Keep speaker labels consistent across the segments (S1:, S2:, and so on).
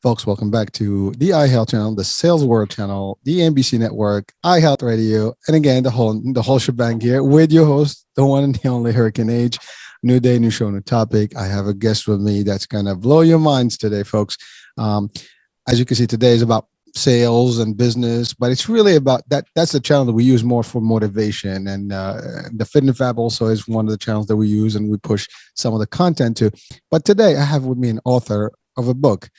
S1: Folks, welcome back to the iHealth channel, the Sales World channel, the NBC network, iHealth Radio, and again the whole shebang here with your host, the one and the only Hurricane Age. New day, new show, new topic. I have a guest with me that's gonna blow your minds today, folks. Um, as you can see, today is about sales and business, but it's really about that. That's the channel that we use more for motivation, and the Fitness Fab also is one of the channels that we use, and we push some of the content to. But today, I have with me an author of a book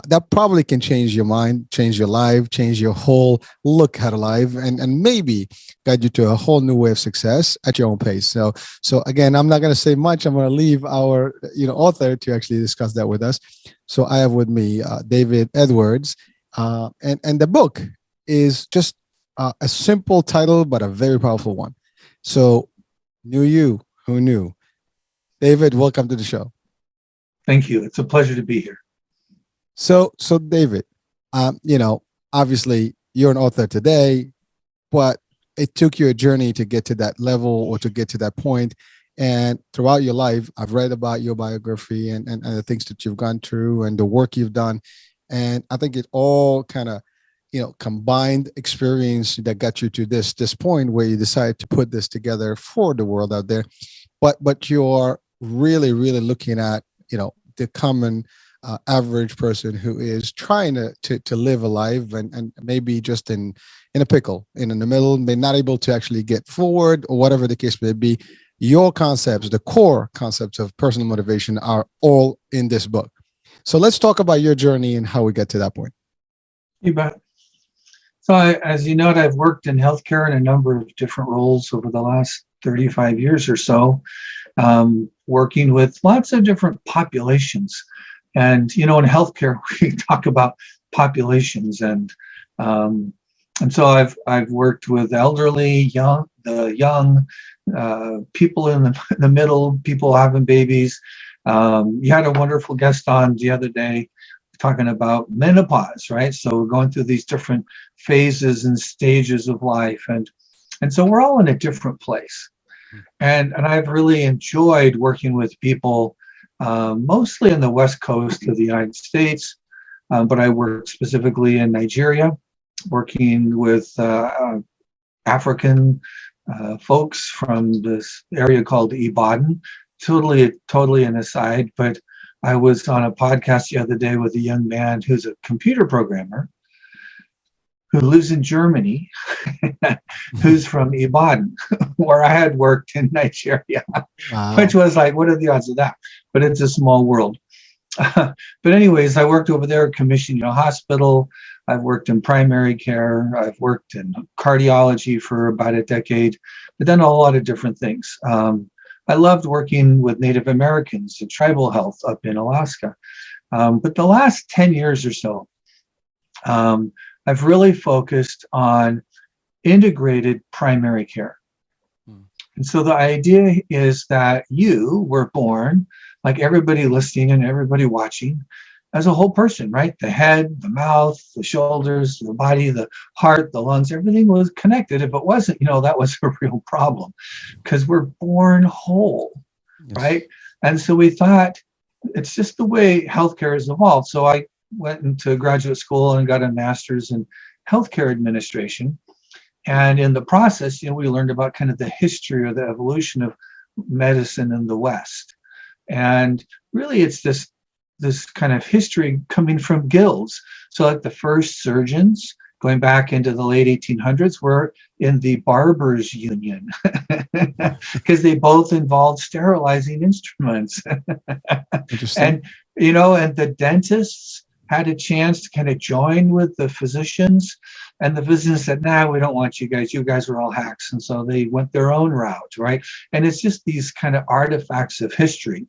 S1: that probably can change your mind, change your life, change your whole look at life, and maybe guide you to a whole new way of success at your own pace. So again, I'm not going to say much. I'm going to leave our author to actually discuss that with us. So I have with me David Edwards, and the book is just a simple title but a very powerful one. So, knew you, who knew? David, welcome to the show.
S2: Thank you. It's a pleasure to be here.
S1: So David, obviously you're an author today, but it took you a journey to get to that level or to get to that point. And throughout your life, I've read about your biography and the things that you've gone through and the work you've done. And I think it all kind of, combined experience that got you to this point where you decided to put this together for the world out there. But you're really, really looking at, the common average person who is trying to live a life and maybe just in a pickle, in the middle, may not able to actually get forward or whatever the case may be. Your concepts, the core concepts of personal motivation, are all in this book. So let's talk about your journey and how we get to that point.
S2: You bet. So as you note, I've worked in healthcare in a number of different roles over the last 35 years or so, working with lots of different populations. And, in healthcare, we talk about populations and so I've worked with elderly, young, people in the middle, people having babies. You had a wonderful guest on the other day talking about menopause, right? So we're going through these different phases and stages of life. And so we're all in a different place. And I've really enjoyed working with people mostly in the West Coast of the United States, but I work specifically in Nigeria, working with African folks from this area called Ibadan. Totally an aside, but I was on a podcast the other day with a young man who's a computer programmer who lives in Germany, who's from Ibadan, where I had worked in Nigeria,
S1: Wow.
S2: which was like, what are the odds of that? But it's a small world. But anyways, I worked over there, commissioned a hospital. I've worked in primary care. I've worked in cardiology for about a decade, but done a lot of different things. I loved working with Native Americans and tribal health up in Alaska. But the last 10 years or so, I've really focused on integrated primary care. And so the idea is that you were born, like everybody listening and everybody watching, as a whole person, right? The head, the mouth, the shoulders, the body, the heart, the lungs, everything was connected. If it wasn't, that was a real problem because we're born whole, yes. Right? And so we thought it's just the way healthcare has evolved. So I went into graduate school and got a master's in healthcare administration. And in the process, we learned about kind of the history or the evolution of medicine in the West. And really, it's this kind of history coming from guilds. So like the first surgeons going back into the late 1800s were in the Barbers Union because they both involved sterilizing instruments.
S1: Interesting.
S2: And the dentists had a chance to kind of join with the physicians, and the physicians said, "Nah, we don't want you guys. You guys are all hacks." And so they went their own route, right? And it's just these kind of artifacts of history.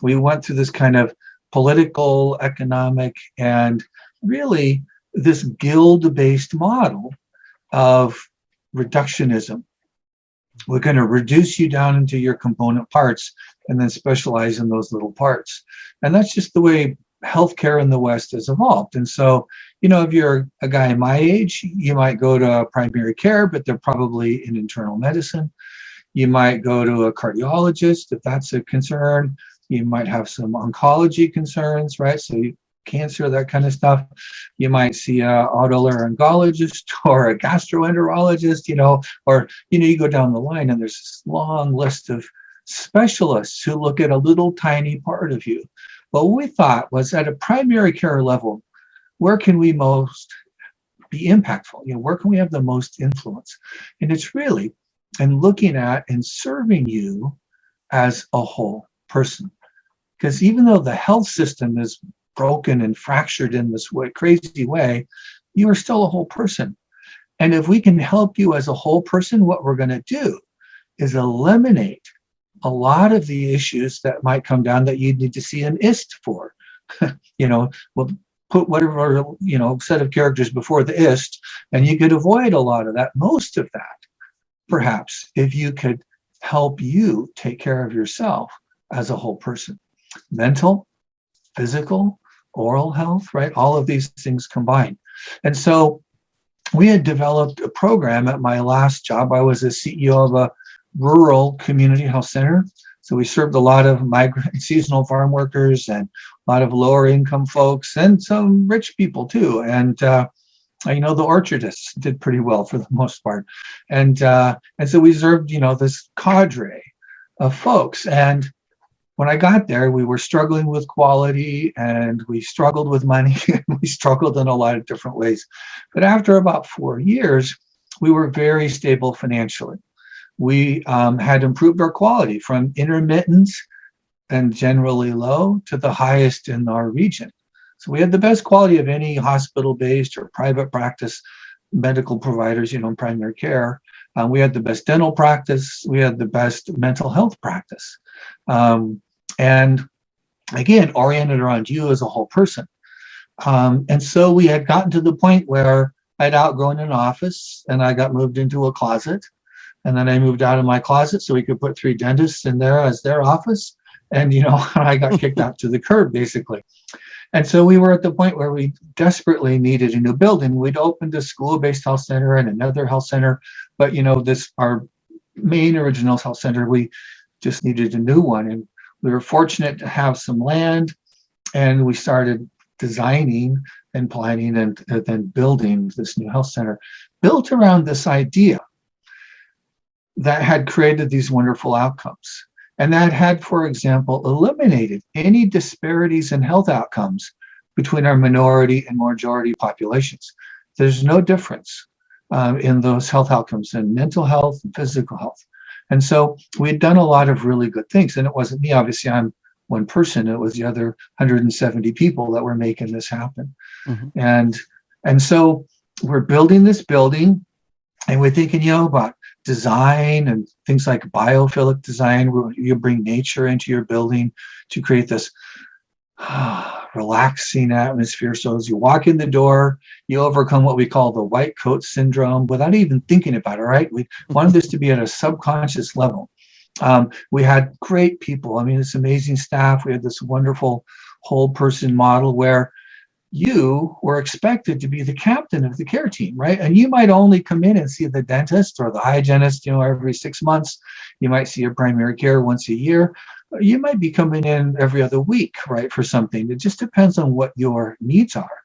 S2: We went through this kind of political, economic, and really this guild-based model of reductionism. We're going to reduce you down into your component parts and then specialize in those little parts. And that's just the way healthcare in the West has evolved. And so, if you're a guy my age, you might go to primary care, but they're probably in internal medicine. You might go to a cardiologist if that's a concern. You might have some oncology concerns, right? So cancer, that kind of stuff. You might see a otolaryngologist or a gastroenterologist, or, you go down the line and there's this long list of specialists who look at a little tiny part of you. What we thought was at a primary care level, where can we most be impactful? Where can we have the most influence? And it's really in looking at and serving you as a whole person. Because even though the health system is broken and fractured in this crazy way, you are still a whole person. And if we can help you as a whole person, what we're going to do is eliminate a lot of the issues that might come down that you need to see an ist for. We'll put whatever, set of characters before the ist, and you could avoid a lot of that, most of that, perhaps, if you could help you take care of yourself as a whole person. Mental, physical, oral health, right? All of these things combined. And so we had developed a program at my last job. I was a CEO of a rural community health center. So we served a lot of migrant seasonal farm workers and a lot of lower income folks and some rich people too. And the orchardists did pretty well for the most part. And so we served, this cadre of folks. And when I got there, we were struggling with quality and we struggled with money. We struggled in a lot of different ways. But after about 4 years, we were very stable financially. We had improved our quality from intermittent and generally low to the highest in our region. So we had the best quality of any hospital-based or private practice medical providers, in primary care. We had the best dental practice. We had the best mental health practice. And again, oriented around you as a whole person. And so we had gotten to the point where I'd outgrown an office and I got moved into a closet. And then I moved out of my closet so we could put 3 dentists in there as their office. And, I got kicked out to the curb, basically. And so we were at the point where we desperately needed a new building. We'd opened a school-based health center and another health center. But, our main original health center, we just needed a new one. And we were fortunate to have some land. And we started designing and planning and then building this new health center built around this idea that had created these wonderful outcomes. And that had, for example, eliminated any disparities in health outcomes between our minority and majority populations. There's no difference in those health outcomes in mental health and physical health. And so we had done a lot of really good things. And it wasn't me, obviously, I'm one person. It was the other 170 people that were making this happen. Mm-hmm. And so we're building this building and we're thinking, about design and things like biophilic design, where you bring nature into your building to create this relaxing atmosphere. So as you walk in the door, you overcome what we call the white coat syndrome without even thinking about it, right? We wanted this to be at a subconscious level. We had great people. This amazing staff. We had this wonderful whole person model where you were expected to be the captain of the care team, right? And you might only come in and see the dentist or the hygienist, every 6 months. You might see a primary care once a year. You might be coming in every other week, right, for something. It just depends on what your needs are.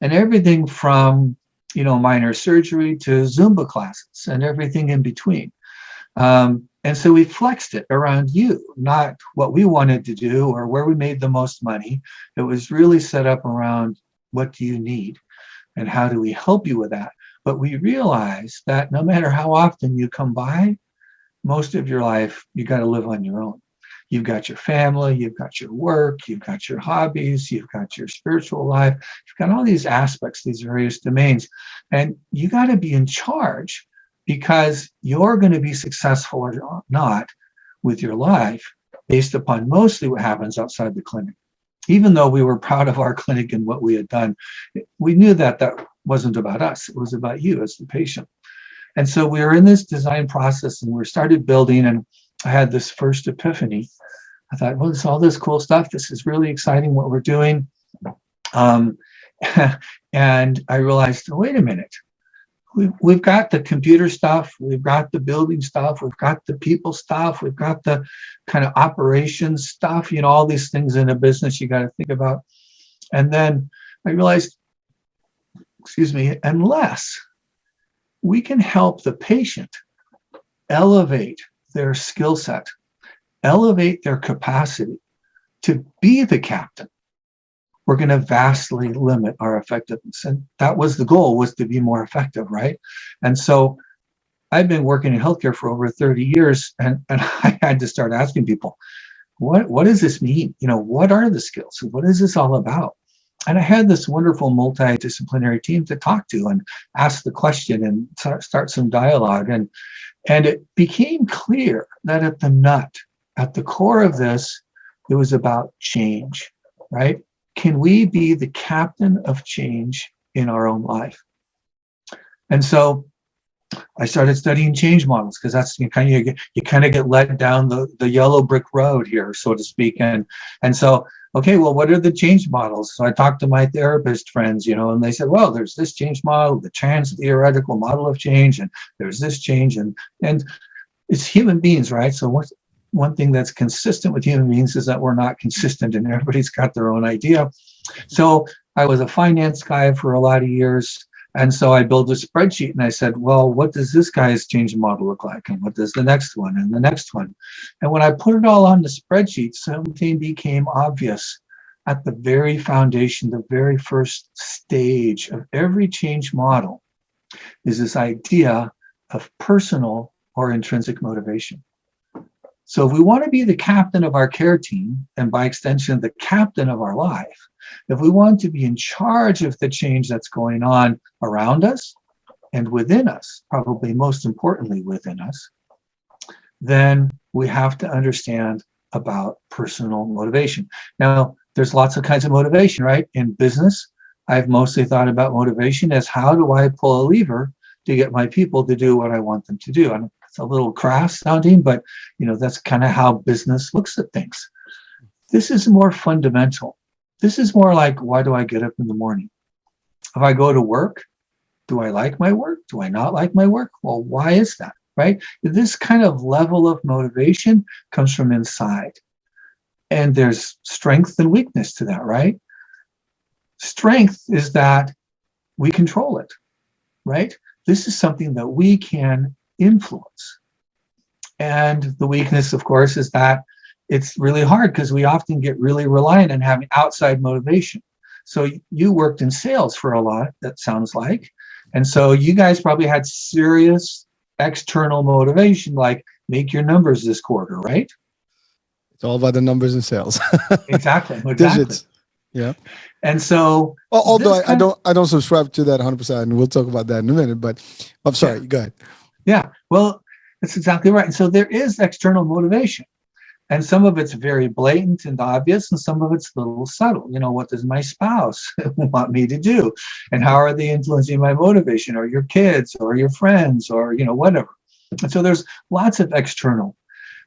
S2: And everything from, minor surgery to Zumba classes and everything in between. And so we flexed it around you, not what we wanted to do or where we made the most money. It was really set up around what do you need and how do we help you with that. But we realized that no matter how often you come by, most of your life, you got to live on your own. You've got your family, you've got your work, you've got your hobbies, you've got your spiritual life, you've got all these aspects, these various domains, and you got to be in charge. Because you're going to be successful or not with your life based upon mostly what happens outside the clinic. Even though we were proud of our clinic and what we had done, we knew that wasn't about us. It was about you as the patient. And so we were in this design process and we started building, and I had this first epiphany. I thought, well, it's all this cool stuff. This is really exciting what we're doing. And I realized, wait a minute. We've got the computer stuff, we've got the building stuff, we've got the people stuff, we've got the kind of operations stuff, all these things in a business you got to think about. And then I realized, unless we can help the patient elevate their skill set, elevate their capacity to be the captain, we're going to vastly limit our effectiveness. And that was the goal, was to be more effective, right? And so I've been working in healthcare for over 30 years, and I had to start asking people, what does this mean? What are the skills? What is this all about? And I had this wonderful multidisciplinary team to talk to and ask the question and start some dialogue. And it became clear that at the core of this, it was about change, right? Can we be the captain of change in our own life? And so I started studying change models, because that's you kind of get led down the yellow brick road here, so to speak. And so, okay, well, what are the change models? So I talked to my therapist friends, and they said, well, there's this change model, the trans-theoretical model of change, and there's this change, and it's human beings, right? So one thing that's consistent with human beings is that we're not consistent, and everybody's got their own idea. So I was a finance guy for a lot of years. And so I built a spreadsheet, and I said, well, what does this guy's change model look like? And what does the next one and the next one? And when I put it all on the spreadsheet, something became obvious. At the very foundation, the very first stage of every change model is this idea of personal or intrinsic motivation. So if we want to be the captain of our care team, and by extension, the captain of our life, if we want to be in charge of the change that's going on around us and within us, probably most importantly within us, then we have to understand about personal motivation. Now, there's lots of kinds of motivation, right? In business, I've mostly thought about motivation as how do I pull a lever to get my people to do what I want them to do. And it's a little crass sounding, but that's kind of how business looks at things. This is more fundamental. This is more like, why do I get up in the morning? If I go to work, do I like my work? Do I not like my work? Well, why is that, right? This kind of level of motivation comes from inside. And there's strength and weakness to that, right? Strength is that we control it, right? This is something that we can influence. And the weakness, of course, is that it's really hard because we often get really reliant on having outside motivation. So you worked in sales for a lot, that sounds like. And so you guys probably had serious external motivation, like make your numbers this quarter, right?
S1: It's all about the numbers and sales.
S2: Exactly.
S1: Digits. Yeah.
S2: And so,
S1: although I don't subscribe to that 100%, and we'll talk about that in a minute. But I'm sorry.
S2: Yeah.
S1: Go ahead.
S2: Yeah. Well, that's exactly right. And so there is external motivation, and some of it's very blatant and obvious, and some of it's a little subtle. What does my spouse want me to do, and how are they influencing my motivation, or your kids, or your friends, or whatever. And so there's lots of external.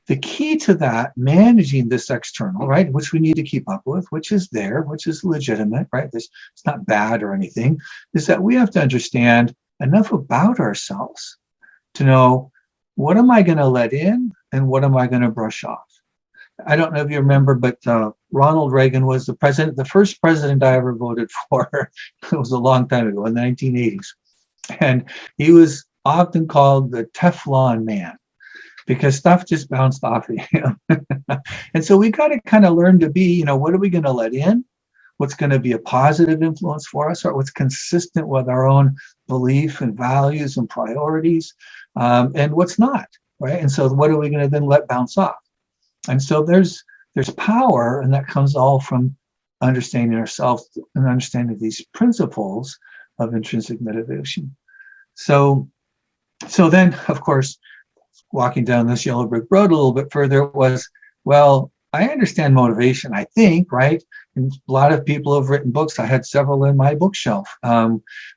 S2: The key to that, managing this external, right, which we need to keep up with, which is there, which is legitimate, right? It's not bad or anything, is that we have to understand enough about ourselves to know, what am I going to let in and what am I going to brush off? I don't know if you remember, but Ronald Reagan was the first president I ever voted for. It was a long time ago, in the 1980s. And he was often called the Teflon man, because stuff just bounced off of him. And so we got to kind of learn to be, what are we going to let in? What's going to be a positive influence for us, or what's consistent with our own belief and values and priorities, and what's not, right? And so what are we going to then let bounce off? And so there's power, and that comes all from understanding ourselves and understanding these principles of intrinsic motivation. So then, of course, walking down this yellow brick road a little bit further was, well, I understand motivation, I think, right? And a lot of people have written books. I had several in my bookshelf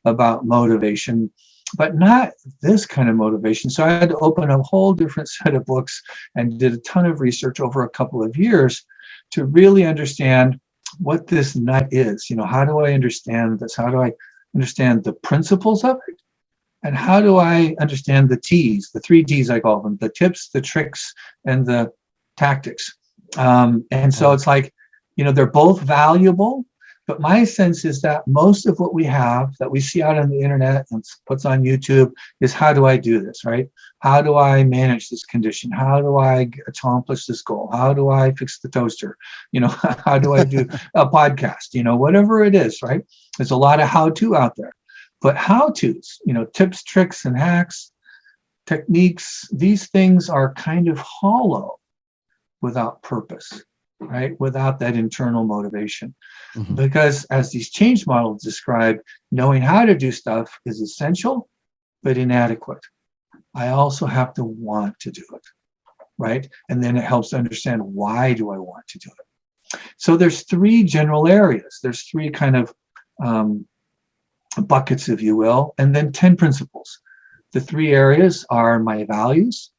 S2: about motivation, but not this kind of motivation. So I had to open a whole different set of books and did a ton of research over a couple of years to really understand what this nut is. How do I understand this? How do I understand the principles of it? And how do I understand the T's, the 3 T's I call them, the tips, the tricks, and the tactics? And so it's like, they're both valuable, But my sense is that most of what we have that we see out on the internet and puts on YouTube is, how do I do this, right? How do I manage this condition? How do I accomplish this goal? How do I fix the toaster? How do I do a podcast? Whatever it is, right? There's a lot of how-to out there. But how-tos, tips, tricks, and hacks, techniques, these things are kind of hollow without purpose, right? Without that internal motivation.
S1: Mhm.
S2: Because as these change models describe, knowing how to do stuff is essential, but inadequate. I also have to want to do it, right? And then it helps to understand, why do I want to do it? So there's three general areas. There's three kind of buckets, if you will, and then 10 principles. The three areas are my values.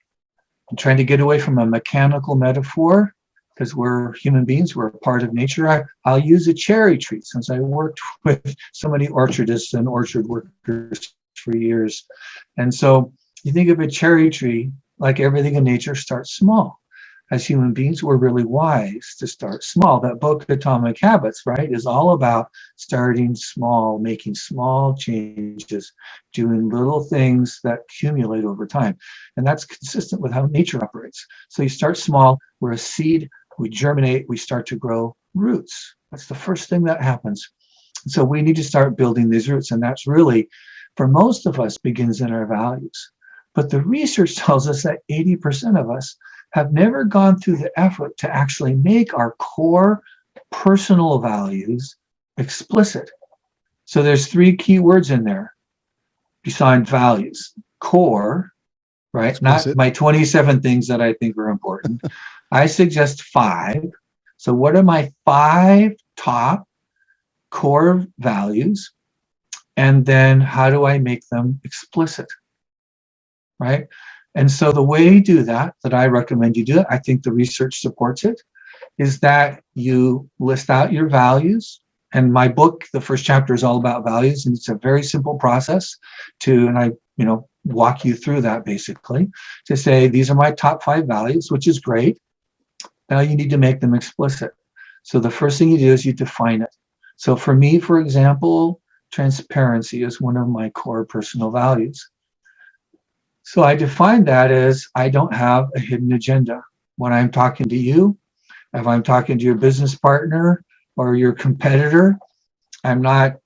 S2: I'm trying to get away from a mechanical metaphor, because we're human beings, we're a part of nature. I'll use a cherry tree, since I worked with so many orchardists and orchard workers for years. And so you think of a cherry tree, like everything in nature starts small. As human beings, we're really wise to start small. That book, Atomic Habits, right, is all about starting small, making small changes, doing little things that accumulate over time. And that's consistent with how nature operates. So you start small, we're a seed, we germinate, we start to grow roots. That's the first thing that happens. So we need to start building these roots. And that's really, for most of us, begins in our values. But the research tells us that 80% of us have never gone through the effort to actually make our core personal values explicit. So there's three key words in there besides values. Core, right?
S1: Explicit.
S2: Not my 27 things that I think are important. I suggest 5. So what are my 5 top core values? And then how do I make them explicit, right? And so the way you do that I recommend you do it, I think the research supports it, is that you list out your values. And my book, the first chapter, is all about values, and it's a very simple process and I, walk you through that, basically, to say, these are my top 5 values, which is great. Now you need to make them explicit. So the first thing you do is you define it. So for me, for example, transparency is one of my core personal values. So I define that as, I don't have a hidden agenda. When I'm talking to you, if I'm talking to your business partner or your competitor, I'm not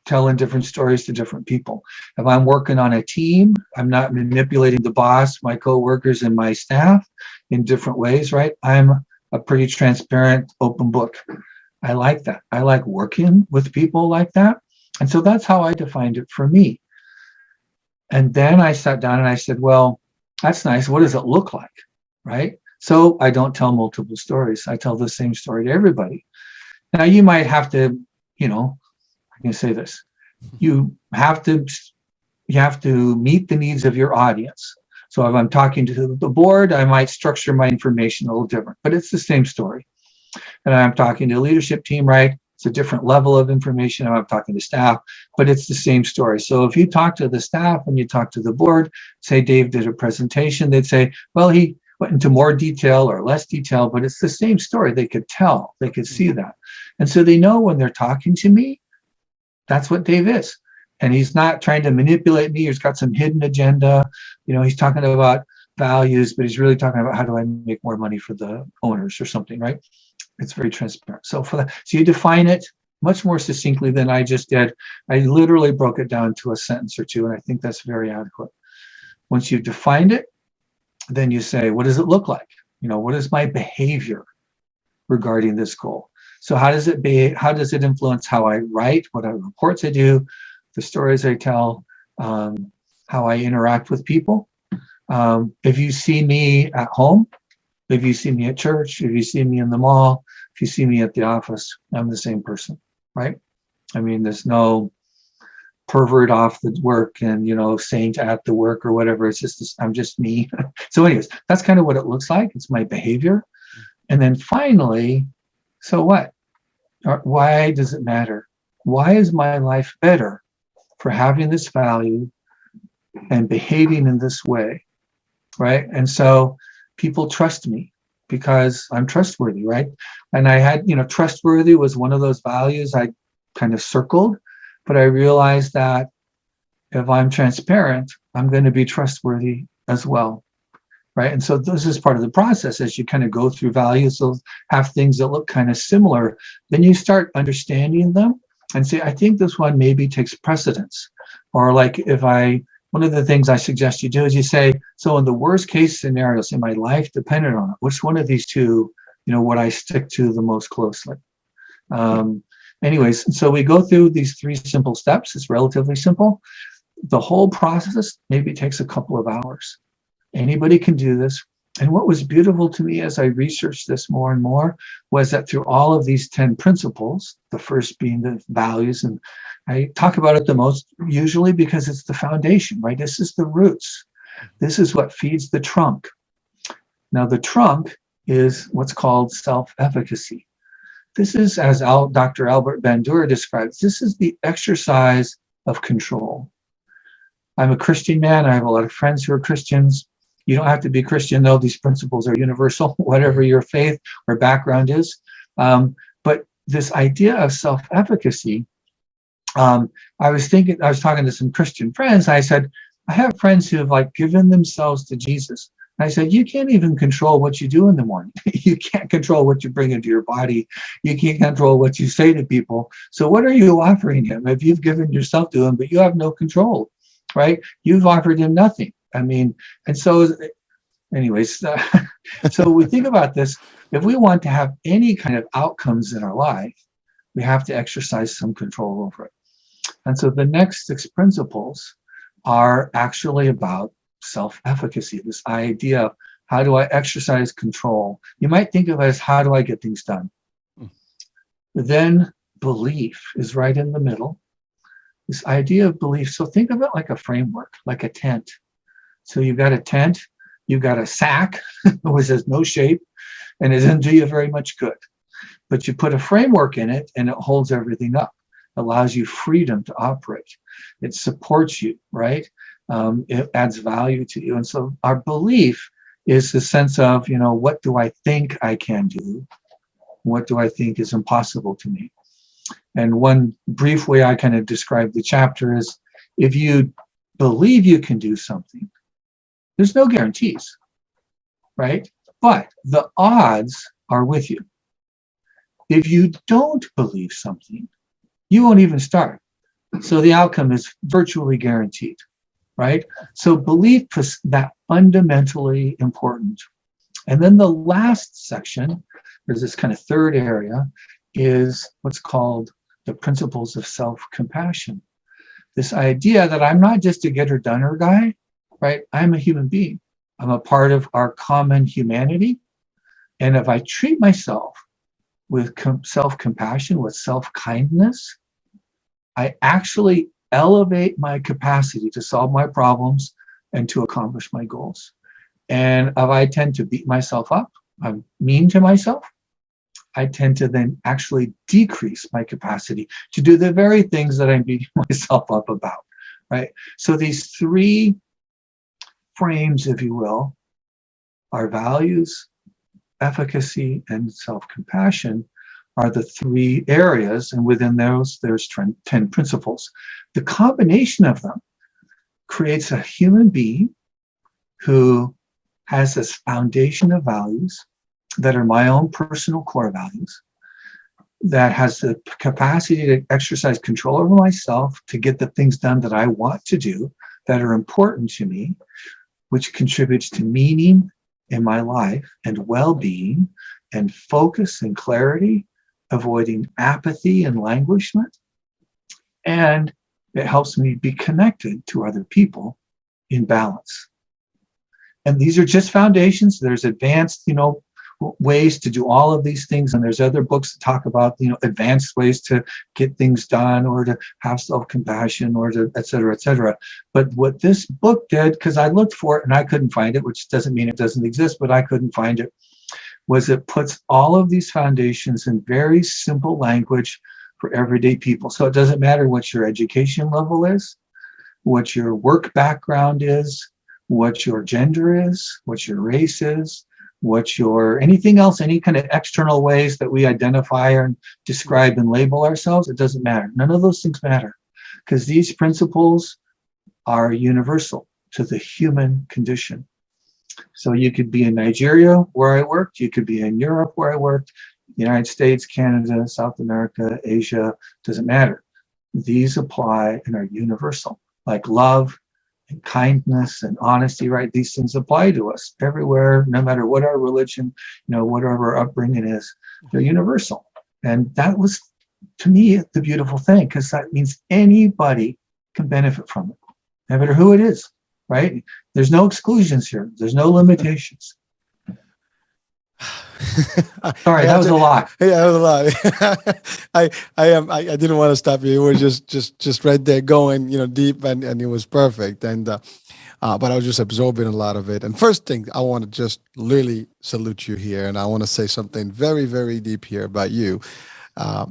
S2: telling different stories to different people. If I'm working on a team, I'm not manipulating the boss, my coworkers, and my staff in different ways, right? I'm a pretty transparent, open book. I like that. I like working with people like that. And so that's how I defined it for me. And then I sat down and I said, well, that's nice. What does it look like, right? So I don't tell multiple stories. I tell the same story to everybody. Now you might have to, I can say this, you have to meet the needs of your audience. So if I'm talking to the board, I might structure my information a little different, but it's the same story. And I'm talking to a leadership team, right? It's a different level of information. I'm talking to staff, but it's the same story. So if you talk to the staff and you talk to the board, say Dave did a presentation, they'd say, well, he went into more detail or less detail, but it's the same story. They could tell, they could see that. And so they know when they're talking to me, that's what Dave is. And he's not trying to manipulate me. He's got some hidden agenda. He's talking about values, but he's really talking about, how do I make more money for the owners or something, right? It's very transparent. So so you define it much more succinctly than I just did. I literally broke it down to a sentence or two, and I think that's very adequate. Once you've defined it, then you say, what does it look like? What is my behavior regarding this goal? So how does it influence how I write, what reports I do, the stories I tell, how I interact with people? If you see me at home, if you see me at church, if you see me in the mall, if you see me at the office, I'm the same person, right? I mean, there's no pervert off the work and, saint at the work or whatever. It's just this, I'm just me. So anyways, that's kind of what it looks like. It's my behavior. And then finally, so what? Why does it matter? Why is my life better for having this value and behaving in this way, right? And so people trust me because I'm trustworthy, right? And I had, trustworthy was one of those values. I kind of circled, but I realized that if I'm transparent, I'm going to be trustworthy as well. Right. And so this is part of the process as you kind of go through values. They'll have things that look kind of similar. Then you start understanding them and say, I think this one maybe takes precedence. Or like one of the things I suggest you do is you say, so in the worst case scenarios in my life depended on it, which one of these two, would I stick to the most closely? Anyways, so we go through these 3 simple steps. It's relatively simple. The whole process maybe takes a couple of hours. Anybody can do this. And what was beautiful to me as I researched this more and more was that through all of these 10 principles, the first being the values, and I talk about it the most usually because it's the foundation, right? This is the roots. This is what feeds the trunk. Now, the trunk is what's called self-efficacy. This is, as Dr. Albert Bandura describes, this is the exercise of control. I'm a Christian man. I have a lot of friends who are Christians. You don't have to be Christian, though. These principles are universal, whatever your faith or background is. But this idea of self-efficacy, I was talking to some Christian friends. I said, I have friends who have given themselves to Jesus. And I said, you can't even control what you do in the morning. You can't control what you bring into your body. You can't control what you say to people. So what are you offering him if you've given yourself to him, but you have no control, right? You've offered him nothing. And so anyways, so we think about this. If we want to have any kind of outcomes in our life, we have to exercise some control over it. And so the next 6 principles are actually about self-efficacy, this idea of how do I exercise control? You might think of it as how do I get things done? But then belief is right in the middle. This idea of belief. So think of it like a framework, like a tent. So you've got a tent, you've got a sack, which has no shape, and it doesn't do you very much good. But you put a framework in it, and it holds everything up, allows you freedom to operate. It supports you, right? It adds value to you. And so our belief is the sense of, what do I think I can do? What do I think is impossible to me? And one brief way I kind of describe the chapter is if you believe you can do something, there's no guarantees, right? But the odds are with you. If you don't believe something, you won't even start. So the outcome is virtually guaranteed, right? So belief is that fundamentally important. And then the last section, there's this kind of third area, is what's called the principles of self-compassion. This idea that I'm not just a get-her-done-her guy, right? I'm a human being. I'm a part of our common humanity. And if I treat myself with self-compassion, with self-kindness, I actually elevate my capacity to solve my problems and to accomplish my goals. And if I tend to beat myself up, I'm mean to myself, I tend to then actually decrease my capacity to do the very things that I'm beating myself up about, right? So these 3 frames, if you will, our values, efficacy, and self-compassion are the 3 areas, and within those, there's 10 principles. The combination of them creates a human being who has this foundation of values that are my own personal core values, that has the capacity to exercise control over myself, to get the things done that I want to do, that are important to me, which contributes to meaning in my life and well-being and focus and clarity, avoiding apathy and languishment. And it helps me be connected to other people in balance. And these are just foundations. There's advanced, ways to do all of these things. And there's other books that talk about, advanced ways to get things done or to have self-compassion or to et cetera, et cetera. But what this book did, because I looked for it and I couldn't find it, which doesn't mean it doesn't exist, but I couldn't find it, was it puts all of these foundations in very simple language for everyday people. So it doesn't matter what your education level is, what your work background is, what your gender is, what your race is, anything else, any kind of external ways that we identify and describe and label ourselves, it doesn't matter. None of those things matter, because these principles are universal to the human condition. So you could be in Nigeria, where I worked, you could be in Europe, where I worked, United States, Canada, South America, Asia, doesn't matter. These apply and are universal, like love and kindness and honesty, right? These things apply to us everywhere, no matter what our religion, whatever our upbringing is, they're universal. And that was, to me, the beautiful thing, because that means anybody can benefit from it, no matter who it is, right? There's no exclusions here. There's no limitations. Sorry, that was a lot.
S1: Yeah, that was a lot. I didn't want to stop you. It was just right there going, deep, and it was perfect. And but I was just absorbing a lot of it. And first thing, I want to just really salute you here, and I want to say something very, very deep here about you. I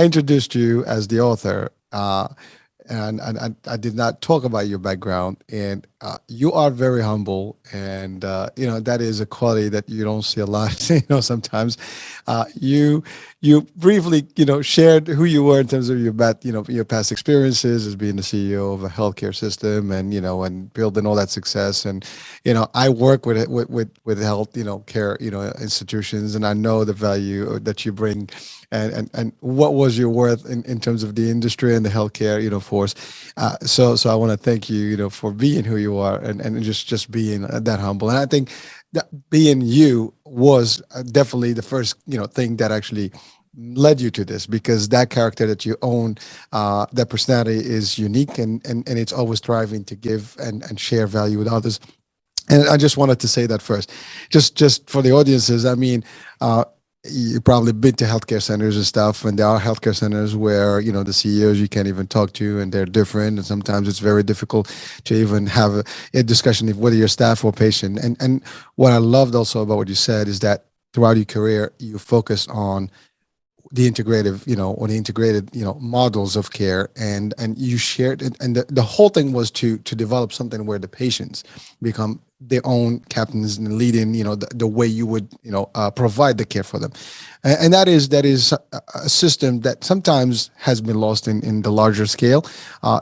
S1: introduced you as the author. And I did not talk about your background, and you are very humble, and that is a quality that you don't see a lot. Sometimes you briefly shared who you were in terms of your past experiences as being the CEO of a healthcare system, and building all that success. And I work with health care institutions, and I know the value that you bring. And what was your worth in terms of the industry and the healthcare force. So I want to thank you for being who you are, and just being that humble. And I think that being you was definitely the first thing that actually led you to this, because that character that you own, that personality is unique, and it's always striving to give and share value with others. And I just wanted to say that first, just for the audiences. I mean, you've probably been to healthcare centers and stuff, and there are healthcare centers where the CEOs you can't even talk to, and they're different, and sometimes it's very difficult to even have a discussion of whether you're staff or patient. And what I loved also about what you said is that throughout your career you focus on the integrative, or the integrated, models of care, and you shared it, and the whole thing was to develop something where the patients become their own captains and leading, the way you would, provide the care for them, and that is a system that sometimes has been lost in the larger scale.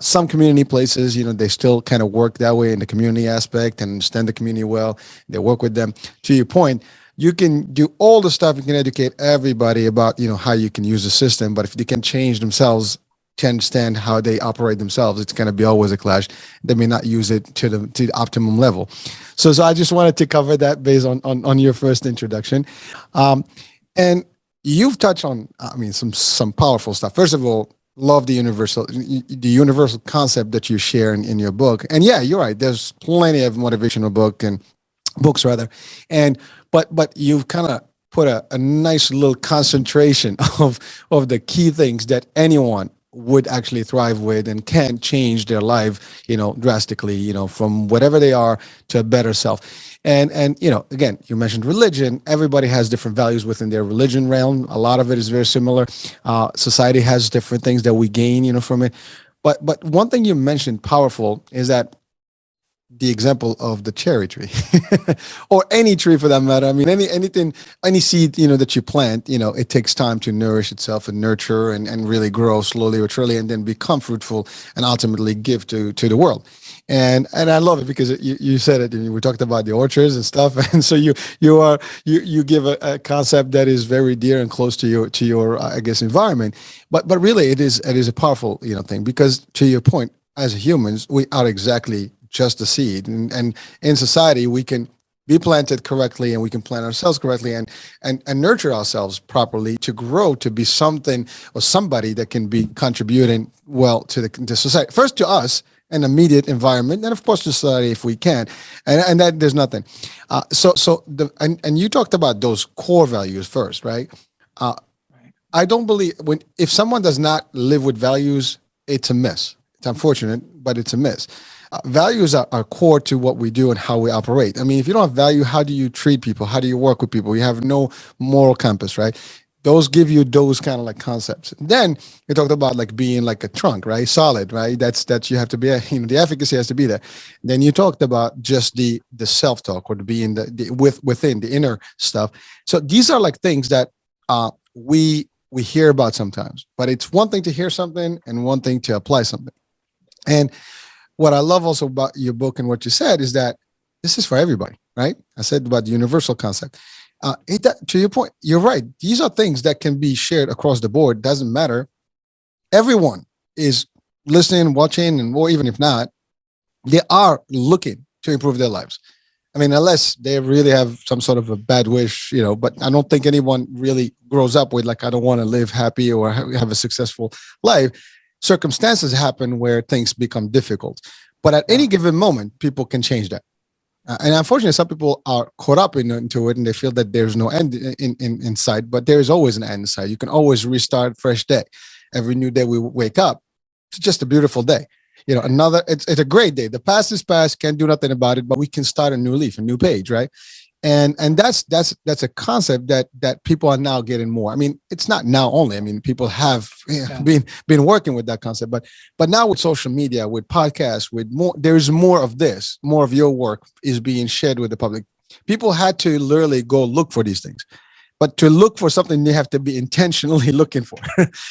S1: Some community places, they still kind of work that way in the community aspect and understand the community well. They work with them. To your point, you can do all the stuff. You can educate everybody about, how you can use the system. But if they can change themselves to understand how they operate themselves, it's going to be always a clash. They may not use it to the optimum level. So I just wanted to cover that based on your first introduction. And you've touched on, some powerful stuff. First of all, love the universal concept that you share in your book. And yeah, you're right. There's plenty of motivational books rather. But you've kind of put a nice little concentration of the key things that anyone would actually thrive with and can change their life, drastically, from whatever they are to a better self. And again, you mentioned religion. Everybody has different values within their religion realm. A lot of it is very similar. Society has different things that we gain, from it. But one thing you mentioned powerful is that the example of the cherry tree or any tree for that matter. I mean, any seed, that you plant, it takes time to nourish itself and nurture and really grow slowly or surely, and then become fruitful and ultimately give to the world. And I love it because you said it, and we talked about the orchards and stuff. And so you give a concept that is very dear and close to your I guess environment, but really it is a powerful, thing, because to your point, as humans, we are exactly just a seed, and in society we can be planted correctly, and we can plant ourselves correctly and nurture ourselves properly to grow to be something or somebody that can be contributing well to the society, first to us, an immediate environment, and of course to society if we can, and that there's nothing. And you talked about those core values first, right? I don't believe if someone does not live with values, it's a miss. It's unfortunate, but it's a miss. Values are core to what we do and how we operate. I mean, if you don't have value, how do you treat people? How do you work with people? You have no moral compass, right? those give you those kind of like concepts. Then you talked about like being like a trunk, right? Solid, right? That's you have to be, the efficacy has to be there. Then you talked about just the self talk or the being within the inner stuff. So these are like things that we hear about sometimes, but it's one thing to hear something and one thing to apply something. And what I love also about your book and what you said is that this is for everybody, right? I said about the universal concept. To your point, you're right. These are things that can be shared across the board. Doesn't matter. Everyone is listening, watching, and or even if not, they are looking to improve their lives. I mean, unless they really have some sort of a bad wish, but I don't think anyone really grows up with like, I don't want to live happy or have a successful life. Circumstances happen where things become difficult. But at any given moment, people can change that. And unfortunately, some people are caught up into it and they feel that there's no end in sight, but there is always an end in sight. You can always restart, fresh day. Every new day we wake up, it's just a beautiful day. It's a great day. The past is past, can't do nothing about it, but we can start a new leaf, a new page, right? And that's a concept that people are now getting more. I mean, it's not now only. I mean, people have been working with that concept, but now with social media, with podcasts, with more, there's more of this. More of your work is being shared with the public. People had to literally go look for these things, but to look for something, you have to be intentionally looking for.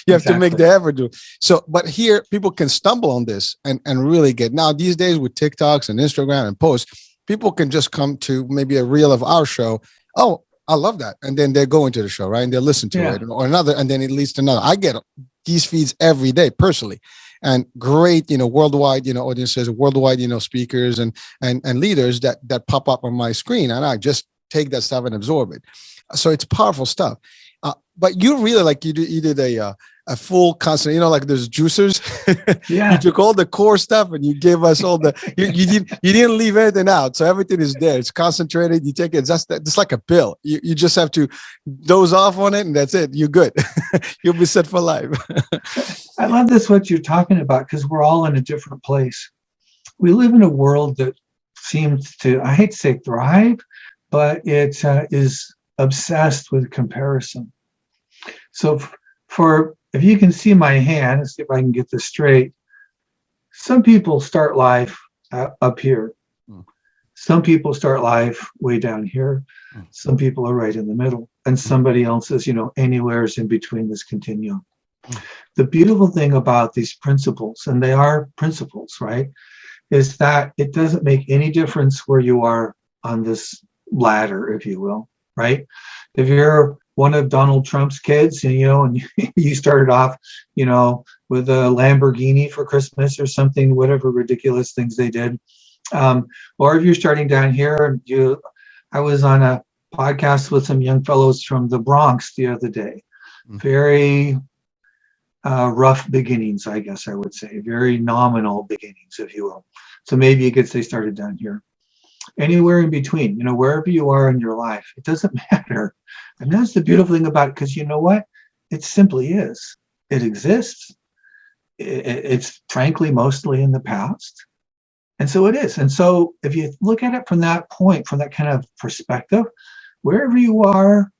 S1: You have to make the effort do. So, but here people can stumble on this and really get. Now these days with TikToks and Instagram and posts, people can just come to maybe a reel of our show. Oh, I love that. And then they go into the show, right? And they listen to it or another, and then it leads to another. I get these feeds every day personally. And great, worldwide, audiences, worldwide, speakers and leaders that pop up on my screen. And I just take that stuff and absorb it. So it's powerful stuff. But you really you did a full constant, like there's juicers.
S2: Yeah.
S1: You took all the core stuff and you gave us all the, you didn't leave anything out. So everything is there. It's concentrated. You take it. It's like a pill. You just have to doze off on it and that's it. You're good. You'll be set for life.
S2: I love this, what you're talking about, because we're all in a different place. We live in a world that seems to, I hate to say thrive, but it is obsessed with comparison. So if you can see my hand, let's see if I can get this straight. Some people start life up here. Some people start life way down here. Some people are right in the middle. And somebody else is, anywhere is in between this continuum. The beautiful thing about these principles, and they are principles, right, is that it doesn't make any difference where you are on this ladder, if you will, right? If you're one of Donald Trump's kids, and you started off, with a Lamborghini for Christmas or something, whatever ridiculous things they did. Or if you're starting down here, I was on a podcast with some young fellows from the Bronx the other day. Very rough beginnings, I guess I would say, very nominal beginnings, if you will. So maybe you could say started down here. Anywhere in between, wherever you are in your life, it doesn't matter. And that's the beautiful thing about it, because you know what? It simply is. It exists. It's frankly mostly in the past. And so it is. And so if you look at it from that point, from that kind of perspective, wherever you are,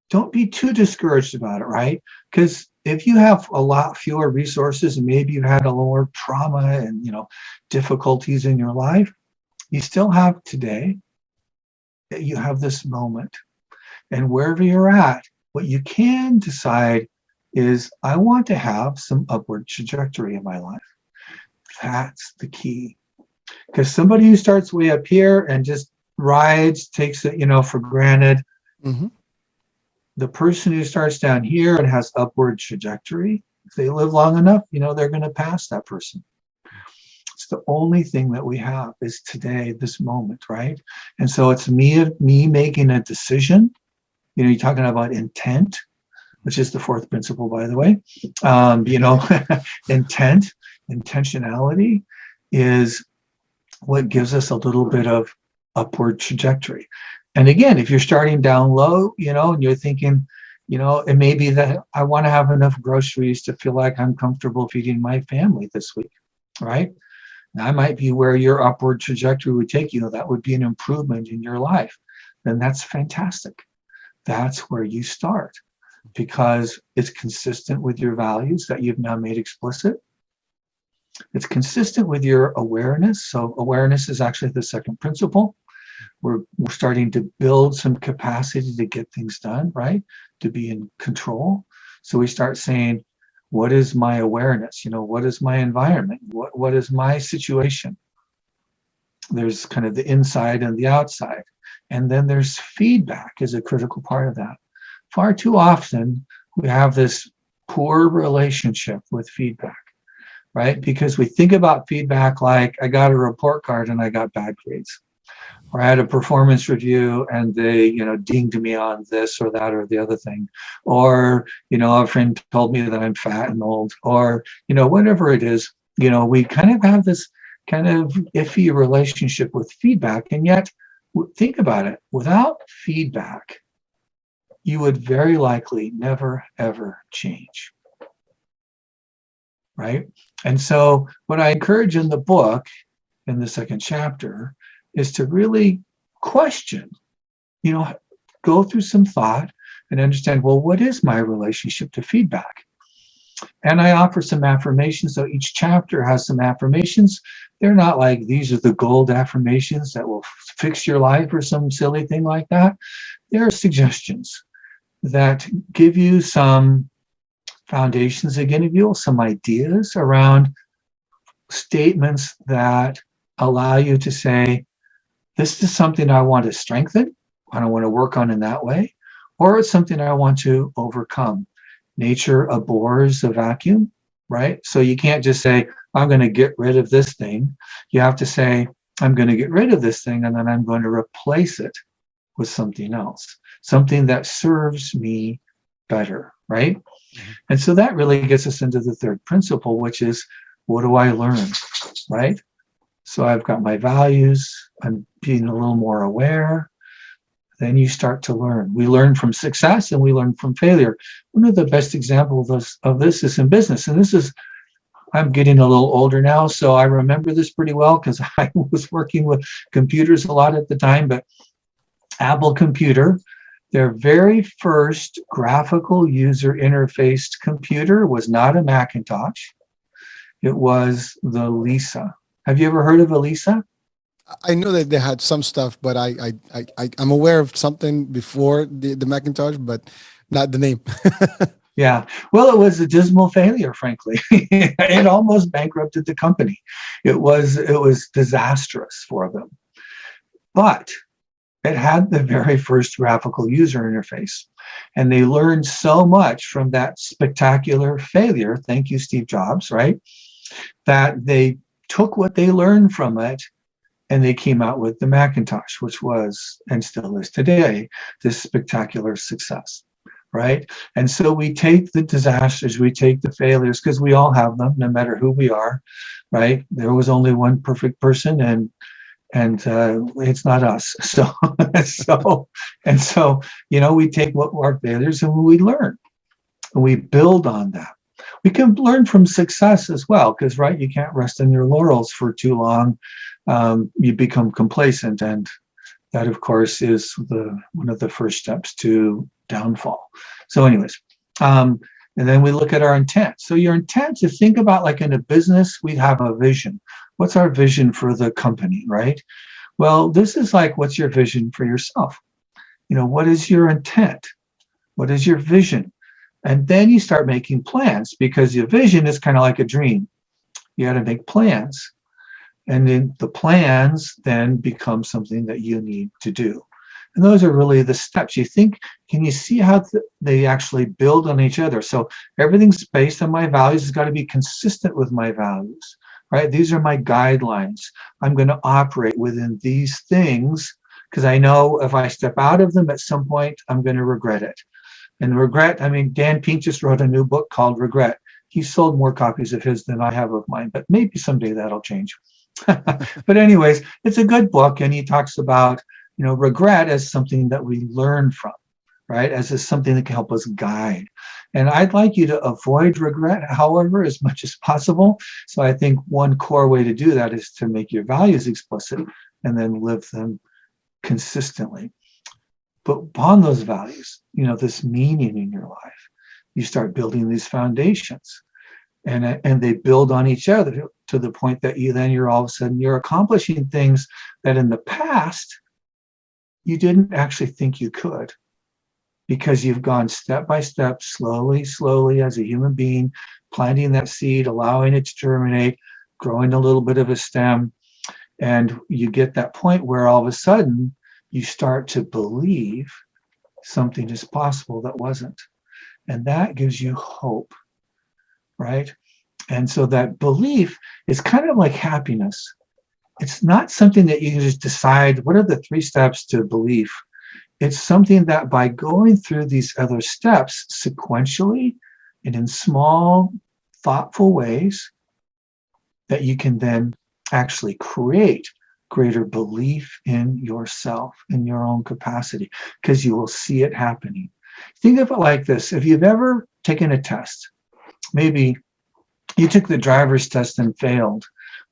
S2: don't be too discouraged about it, right? Because if you have a lot fewer resources and maybe you've had a little more trauma and, difficulties in your life, you still have today. You have this moment. And wherever you're at, what you can decide is, I want to have some upward trajectory in my life. That's the key. Because somebody who starts way up here and just rides, takes it, for granted. Mm-hmm. The person who starts down here and has upward trajectory, if they live long enough, they're going to pass that person. It's the only thing that we have is today, this moment, right? And so it's me making a decision. You're talking about intent, which is the fourth principle, by the way. Intent, intentionality is what gives us a little bit of upward trajectory. And again, if you're starting down low, and you're thinking, it may be that I want to have enough groceries to feel like I'm comfortable feeding my family this week, right? That might be where your upward trajectory would take you. That would be an improvement in your life. Then that's fantastic. That's where you start. because it's consistent with your values that you've now made explicit. It's consistent with your awareness. So awareness is actually the second principle. We're starting to build some capacity to get things done, right? To be in control. So we start saying, what is my awareness? What is my environment? What is my situation? There's kind of the inside and the outside. And then there's feedback is a critical part of that. Far too often, we have this poor relationship with feedback, right? Because we think about feedback like, I got a report card and I got bad grades. Or I had a performance review and they, dinged me on this or that or the other thing. Or, a friend told me that I'm fat and old. Or, whatever it is, we kind of have this kind of iffy relationship with feedback. And yet, think about it. Without feedback, you would very likely never, ever change. Right? And so what I encourage in the book, in the second chapter, is to really question, go through some thought and understand, well, what is my relationship to feedback? And I offer some affirmations. So each chapter has some affirmations. They're not like, these are the gold affirmations that will fix your life or some silly thing like that. They're suggestions that give you some foundations, again, give you some ideas around statements that allow you to say, this is something I want to strengthen, I want to work on in that way, or it's something I want to overcome. Nature abhors a vacuum, right? So you can't just say, I'm going to get rid of this thing. You have to say, I'm going to get rid of this thing, and then I'm going to replace it with something else, something that serves me better, right? Mm-hmm. And so that really gets us into the third principle, which is, what do I learn, right? So I've got my values, I'm being a little more aware. Then you start to learn. We learn from success and we learn from failure. One of the best examples of this is in business. And I'm getting a little older now, so I remember this pretty well because I was working with computers a lot at the time. But Apple Computer, their very first graphical user interfaced computer was not a Macintosh. It was the Lisa. Have you ever heard of Elisa?
S1: I know that they had some stuff, but I'm aware of something before the Macintosh, but not the name.
S2: Yeah. Well, it was a dismal failure, frankly. It almost bankrupted the company. It was disastrous for them. But it had the very first graphical user interface. And they learned so much from that spectacular failure. Thank you, Steve Jobs, right? That they took what they learned from it and they came out with the Macintosh, which was, and still is today, this spectacular success, right? And so we take the disasters, we take the failures, because we all have them, no matter who we are, right? There was only one perfect person, and it's not us. So, we take what our failures and we learn, and we build on that. We can learn from success as well, because, right, you can't rest on your laurels for too long. You become complacent, and that, of course, is one of the first steps to downfall. So anyways, and then we look at our intent. So your intent, to think about, like in a business, we have a vision. What's our vision for the company, right? Well, this is like, what's your vision for yourself? What is your intent? What is your vision? And then you start making plans, because your vision is kind of like a dream. You got to make plans. And then the plans then become something that you need to do. And those are really the steps. Can you see how they actually build on each other? So everything's based on my values. It's got to be consistent with my values, right? These are my guidelines. I'm going to operate within these things, because I know if I step out of them at some point, I'm going to regret it. And regret, Dan Pink just wrote a new book called Regret. He sold more copies of his than I have of mine, but maybe someday that'll change. But anyways, it's a good book, and he talks about, regret as something that we learn from, right? As something that can help us guide. And I'd like you to avoid regret, however, as much as possible. So I think one core way to do that is to make your values explicit and then live them consistently. But upon those values, this meaning in your life, you start building these foundations, and they build on each other to the point that you're all of a sudden you're accomplishing things that in the past you didn't actually think you could, because you've gone step by step, slowly as a human being, planting that seed, allowing it to germinate, growing a little bit of a stem. And you get that point where all of a sudden you start to believe something is possible that wasn't. And that gives you hope, right? And so that belief is kind of like happiness. It's not something that you can just decide, what are the 3 steps to belief? It's something that by going through these other steps sequentially and in small, thoughtful ways, that you can then actually create greater belief in yourself, in your own capacity, because you will see it happening. Think of it like this. If you've ever taken a test, maybe you took the driver's test and failed,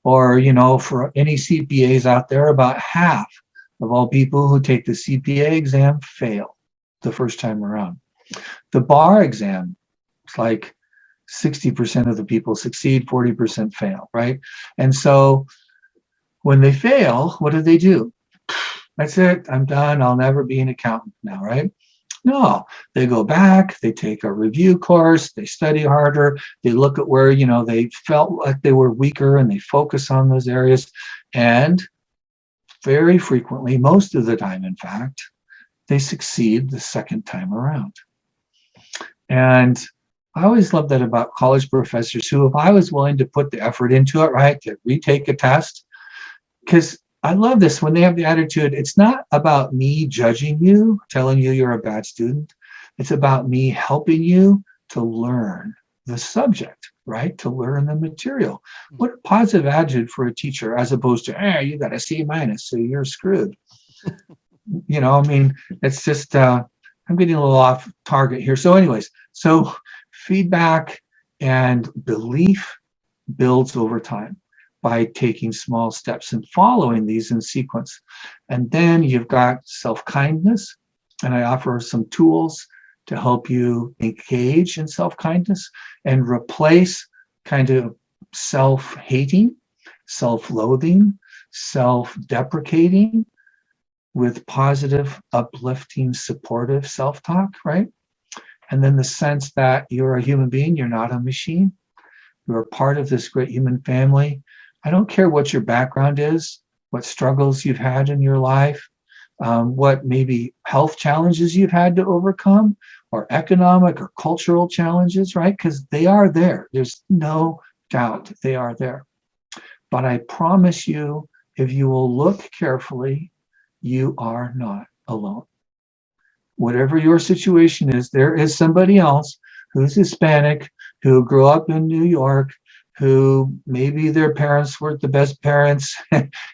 S2: or, for any CPAs out there, about half of all people who take the CPA exam fail the first time around. The bar exam, it's like 60% of the people succeed, 40% fail, right? And so when they fail, what do? That's it. I'm done. I'll never be an accountant now, right? No, they go back, they take a review course, they study harder, they look at where, they felt like they were weaker, and they focus on those areas. And very frequently, most of the time, in fact, they succeed the second time around. And I always love that about college professors who, if I was willing to put the effort into it, right, to retake a test, because I love this when they have the attitude, it's not about me judging you, telling you you're a bad student. It's about me helping you to learn the subject, right? To learn the material. What a positive attitude for a teacher, as opposed to, you got a C minus, so you're screwed. It's just, I'm getting a little off target here. So anyways, so feedback and belief builds over time by taking small steps and following these in sequence. And then you've got self-kindness, and I offer some tools to help you engage in self-kindness and replace kind of self-hating, self-loathing, self-deprecating with positive, uplifting, supportive self-talk, right? And then the sense that you're a human being, you're not a machine. You're a part of this great human family. I don't care what your background is, what struggles you've had in your life, what maybe health challenges you've had to overcome, or economic or cultural challenges, right? Because they are there. There's no doubt they are there. But I promise you, if you will look carefully, you are not alone. Whatever your situation is, there is somebody else who's Hispanic, who grew up in New York, who maybe their parents weren't the best parents,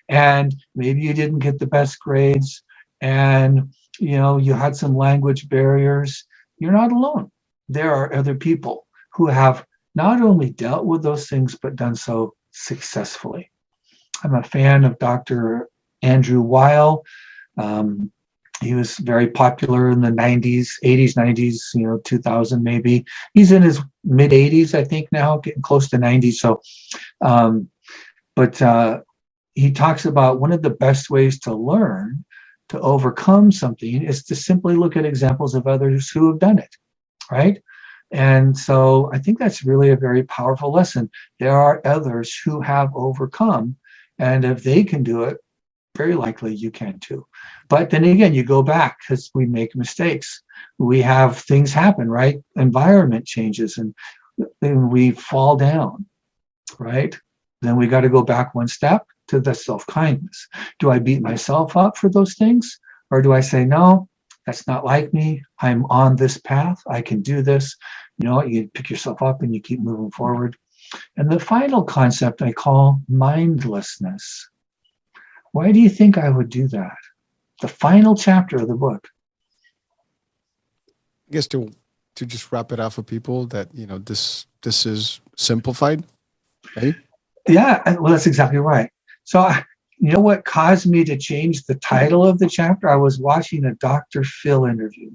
S2: and maybe you didn't get the best grades, and you had some language barriers. You're not alone. There are other people who have not only dealt with those things, but done so successfully. I'm a fan of Dr. Andrew Weil. He was very popular in the 90s, 80s, 90s, 2000 maybe. He's in his mid 80s, I think now, getting close to 90. So, but he talks about one of the best ways to learn to overcome something is to simply look at examples of others who have done it, right? And so I think that's really a very powerful lesson. There are others who have overcome, and if they can do it, very likely you can too. But then again, you go back because we make mistakes. We have things happen, right? Environment changes, and then we fall down, right? Then we got to go back one step to the self-kindness. Do I beat myself up for those things? Or do I say, no, that's not like me. I'm on this path. I can do this. You pick yourself up and you keep moving forward. And the final concept I call mindlessness. Why do you think I would do that? The final chapter of the book.
S1: I guess to just wrap it up for people that, this is simplified, right?
S2: Yeah, well, that's exactly right. So, You know what caused me to change the title of the chapter? I was watching a Dr. Phil interview.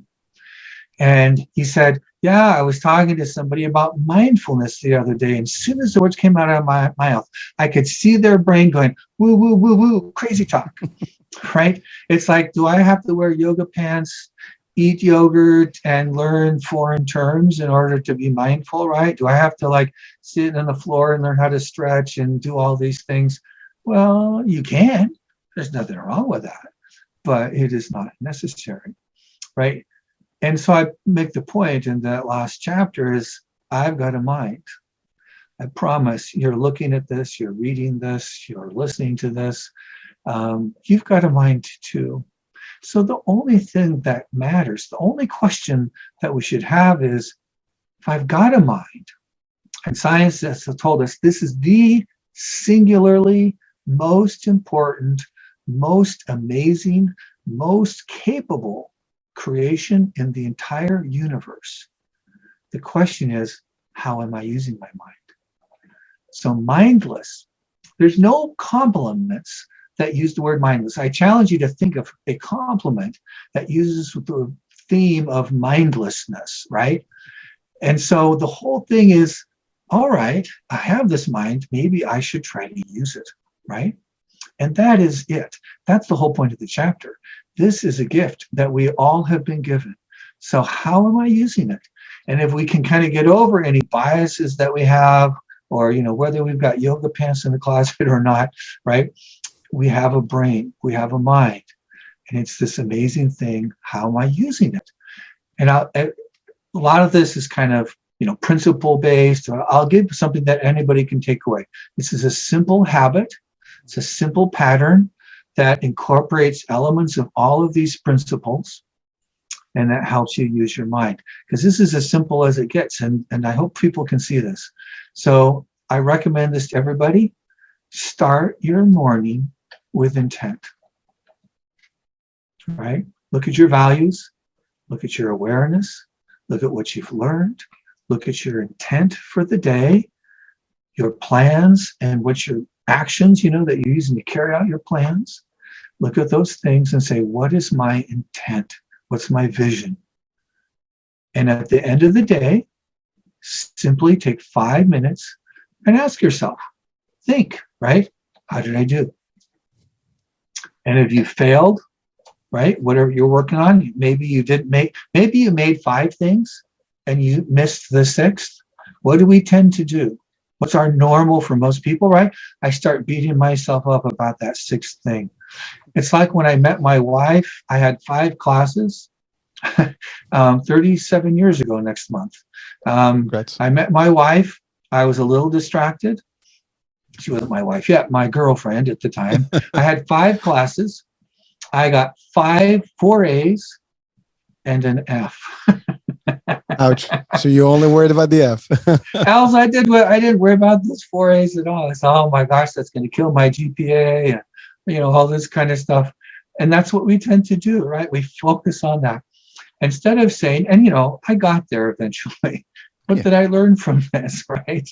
S2: And he said, yeah, I was talking to somebody about mindfulness the other day. And as soon as the words came out of my mouth, I could see their brain going, woo, woo, woo, woo, crazy talk, right? It's like, do I have to wear yoga pants, eat yogurt, and learn foreign terms in order to be mindful, right? Do I have to like sit on the floor and learn how to stretch and do all these things? Well, you can. There's nothing wrong with that, but it is not necessary, right? And so I make the point in that last chapter is I've got a mind. I promise you're looking at this, you're reading this, you're listening to this. You've got a mind too. So the only thing that matters, the only question that we should have is, if I've got a mind, and science has told us this is the singularly most important, most amazing, most capable creation in the entire universe. The question is, how am I using my mind? So mindless, there's no compliments that use the word mindless. I challenge you to think of a compliment that uses the theme of mindlessness, right? And so the whole thing is, all right, I have this mind, maybe I should try to use it, right? And that is it. That's the whole point of the chapter. This is a gift that we all have been given. So how am I using it? And if we can kind of get over any biases that we have, or, you know, whether we've got yoga pants in the closet or not, right? We have a brain, we have a mind, and it's this amazing thing. How am I using it? And a lot of this is kind of, you know, principle based. I'll give something that anybody can take away. This is a simple habit. It's a simple pattern that incorporates elements of all of these principles, and that helps you use your mind. Because this is as simple as it gets, and I hope people can see this. So I recommend this to everybody. Start your morning with intent, right? Look at your values, look at your awareness, look at what you've learned, look at your intent for the day, your plans, and what your actions, you know, that you're using to carry out your plans. Look at those things and say, what is my intent? What's my vision? And at the end of the day, simply take 5 minutes and ask yourself, think, right? How did I do? And if you failed, right, whatever you're working on, maybe you made 5 things and you missed the 6th. What do we tend to do? What's our normal for most people, right? I start beating myself up about that 6th thing. It's like when I met my wife, I had 5 classes 37 years ago next month. I met my wife. I was a little distracted. She wasn't my wife yet, my girlfriend at the time. I had 5 classes. I got 4 A's and an F.
S1: Ouch. So you only worried about the F.
S2: Else I didn't worry about those 4 A's at all. I said, oh my gosh, that's going to kill my GPA, and, you know, all this kind of stuff. And that's what we tend to do, right? We focus on that instead of saying, and, you know, I got there eventually. What did I learn from this, right?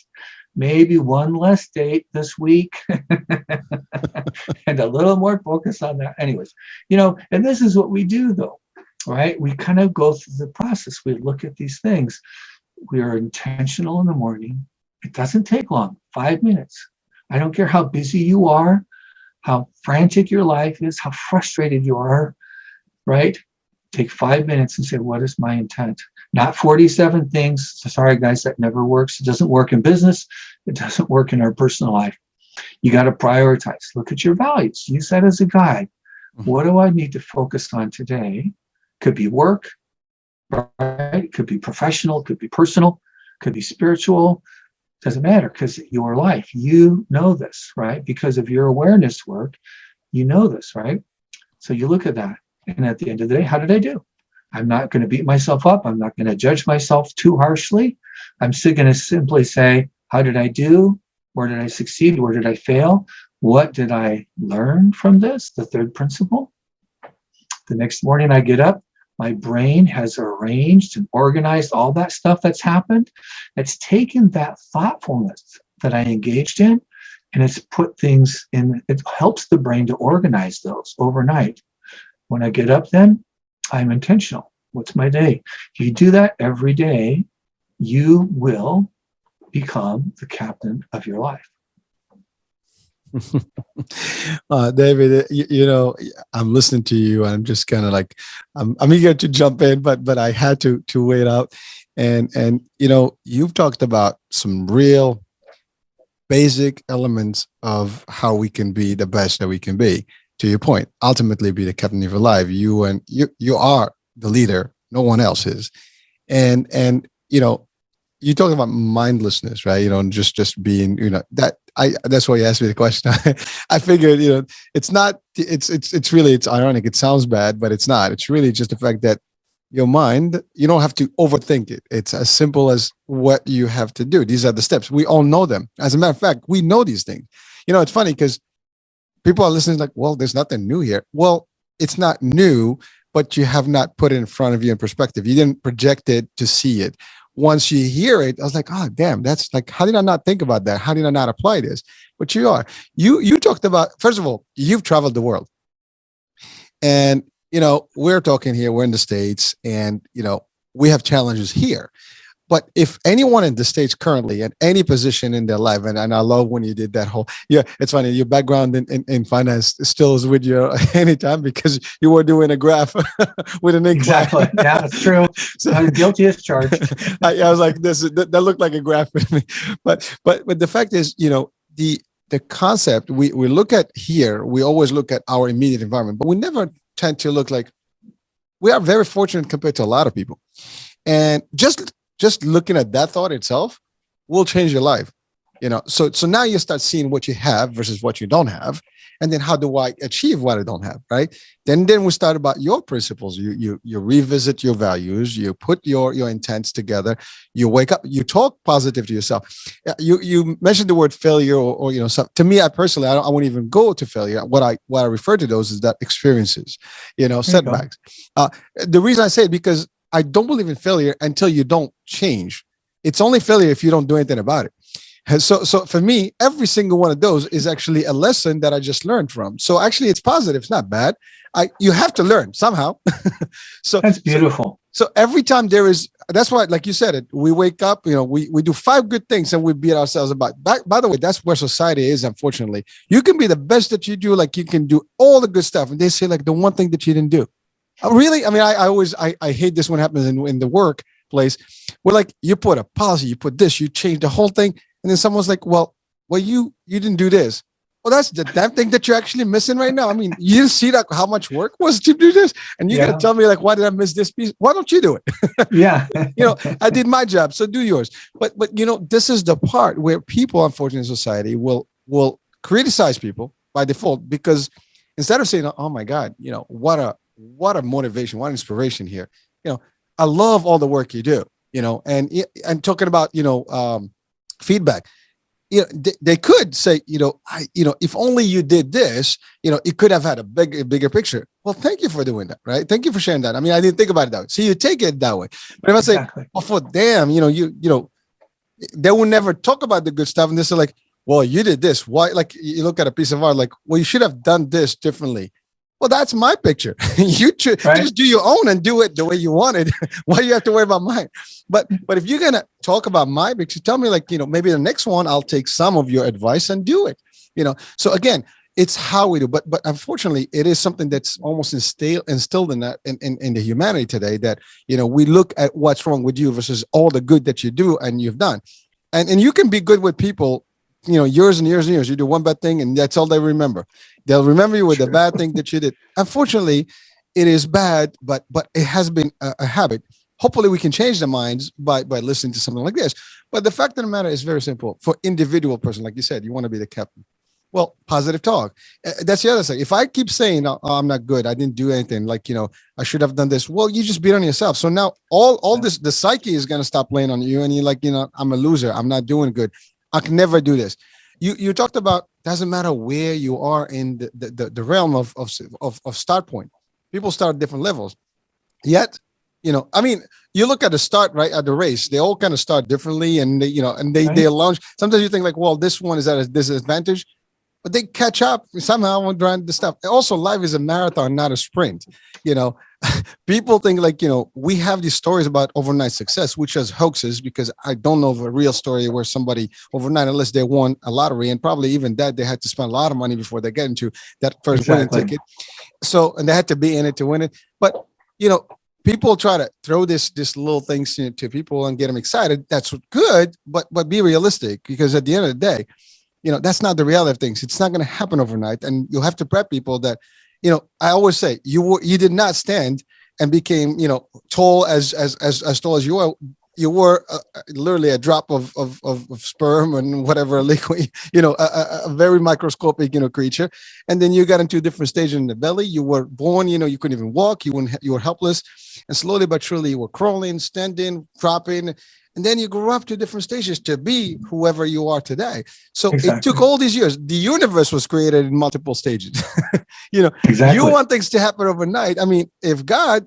S2: Maybe 1 less date this week and a little more focus on that. Anyways, you know, and this is what we do though, right? We kind of go through the process. We look at these things. We are intentional in the morning. It doesn't take long, 5 minutes. I don't care how busy you are, how frantic your life is, how frustrated you are, right? Take 5 minutes and say, what is my intent? Not 47 things. Sorry, guys, that never works. It doesn't work in business. It doesn't work in our personal life. You got to prioritize. Look at your values. Use that as a guide. What do I need to focus on today? Could be work, right? It could be professional, could be personal, could be spiritual. Doesn't matter, because your life, you know this, right? Because of your awareness work, you know this, right? So you look at that. And at the end of the day, how did I do? I'm not going to beat myself up. I'm not going to judge myself too harshly. I'm still going to simply say, how did I do? Where did I succeed? Where did I fail? What did I learn from this? The 3rd principle. The next morning I get up, my brain has arranged and organized all that stuff that's happened. It's taken that thoughtfulness that I engaged in and it's put things in, it helps the brain to organize those overnight. When I get up, then I'm intentional. What's my day? If you do that every day, you will become the captain of your life.
S1: David, I'm listening to you. And I'm just kind of like, I'm eager to jump in, but I had to wait out. And you've talked about some real basic elements of how we can be the best that we can be. To your point, ultimately be the captain of your life. You are the leader. No one else is. And you talk about mindlessness, right? And just being, that's why you asked me the question. I figured, it's not, it's really, it's ironic. It sounds bad, but it's not. It's really just the fact that your mind, you don't have to overthink it. It's as simple as what you have to do. These are the steps. We all know them. As a matter of fact, we know these things. It's funny because people are listening like, well, there's nothing new here. Well, it's not new, but you have not put it in front of you in perspective. You didn't project it to see it. Once you hear it, I was like, oh, damn, that's like, how did I not think about that? How did I not apply this? But you are. You talked about, first of all, you've traveled the world. And, we're talking here, we're in the States, and, we have challenges here. But if anyone in the States currently at any position in their life, and I love when you did that whole, it's funny, your background in finance still is with you anytime because you were doing a graph with an ink.
S2: Exactly. Yeah, that's true. So I'm guilty as charged.
S1: I was like, that looked like a graph with me. But the fact is, the concept we look at here, we always look at our immediate environment, but we never tend to look like, we are very fortunate compared to a lot of people. And just looking at that thought itself will change your life, So now you start seeing what you have versus what you don't have, and then how do I achieve what I don't have, right? Then we start about your principles. You revisit your values. You put your intents together. You wake up. You talk positive to yourself. You mentioned the word failure, or so to me, I personally, I won't even go to failure. What I refer to those is that experiences, setbacks. The reason I say it because I don't believe in failure until you don't change. It's only failure if you don't do anything about it. So for me, every single one of those is actually a lesson that I just learned from. So actually, it's positive. It's not bad. You have to learn somehow. So
S2: that's beautiful.
S1: So every time that's why, like you said, we wake up. We do 5 good things and we beat ourselves about. By the way, that's where society is. Unfortunately, you can be the best that you do. Like you can do all the good stuff, and they say like the one thing that you didn't do. Really? I mean, I hate this when it happens in the workplace where like you put a policy, you put this, you change the whole thing. And then someone's like, well, you didn't do this. Well, that's the damn thing that you're actually missing right now. I mean, you didn't see like how much work was to do this. And you're going to tell me like, why did I miss this piece? Why don't you do it?
S2: Yeah.
S1: I did my job. So do yours. But this is the part where people, unfortunately, in society will criticize people by default, because instead of saying, oh my God, what a motivation, what inspiration here. I love all the work you do, and talking about, feedback. They could say, if only you did this, it could have had a bigger picture. Well, thank you for doing that, right? Thank you for sharing that. I mean, I didn't think about it that way. So you take it that way. But if I say, oh, for damn, they will never talk about the good stuff. And this is like, well, you did this. Why? Like you look at a piece of art, like, well, you should have done this differently. Well, that's my picture. You just do your own and do it the way you want it. Why do you have to worry about mine? But if you're gonna talk about my picture, tell me like, maybe the next one I'll take some of your advice and do it. So again, it's how we do. But unfortunately, it is something that's almost instilled in that in the humanity today, that we look at what's wrong with you versus all the good that you do and you've done, and you can be good with people. Years and years and years, you do one bad thing and that's all they remember. They'll remember you with the bad thing that you did. Unfortunately, it is bad, but it has been a habit. Hopefully we can change the minds by listening to something like this. But the fact of the matter is very simple. For individual person, like you said, you want to be the captain. Well, positive talk. That's the other side. If I keep saying, oh, I'm not good, I didn't do anything, like, I should have done this. Well, you just beat on yourself. So now all this, the psyche is going to stop playing on you. And you're like, I'm a loser. I'm not doing good. I can never do this. You talked about, doesn't matter where you are in the realm of start point. People start at different levels. Yet I mean, you look at the start, right, at the race, they all kind of start differently, and they
S2: Right?
S1: launch. Sometimes you think like, well, this one is at a disadvantage, but they catch up somehow when trying the stuff. Also, life is a marathon, not a sprint. You know, people think like, we have these stories about overnight success, which is hoaxes, because I don't know of a real story where somebody overnight, unless they won a lottery, and probably even that they had to spend a lot of money before they get into that first winning
S2: Exactly.
S1: ticket. So, and they had to be in it to win it. But, you know, people try to throw this little things to people and get them excited. That's good, but be realistic, because at the end of the day, that's not the reality of things. It's not going to happen overnight, and you'll have to prep people that, I always say, you did not stand and became, tall as tall as you are. You were literally a drop of sperm and whatever liquid, a very microscopic, creature. And then you got into a different stage in the belly. You were born, you couldn't even walk. You were helpless, and slowly but surely you were crawling, standing, dropping. And then you grew up to different stages to be whoever you are today. So it took
S2: Exactly.
S1: all these years. The universe was created in multiple stages. You
S2: Exactly.
S1: want things to happen overnight. I mean, if God,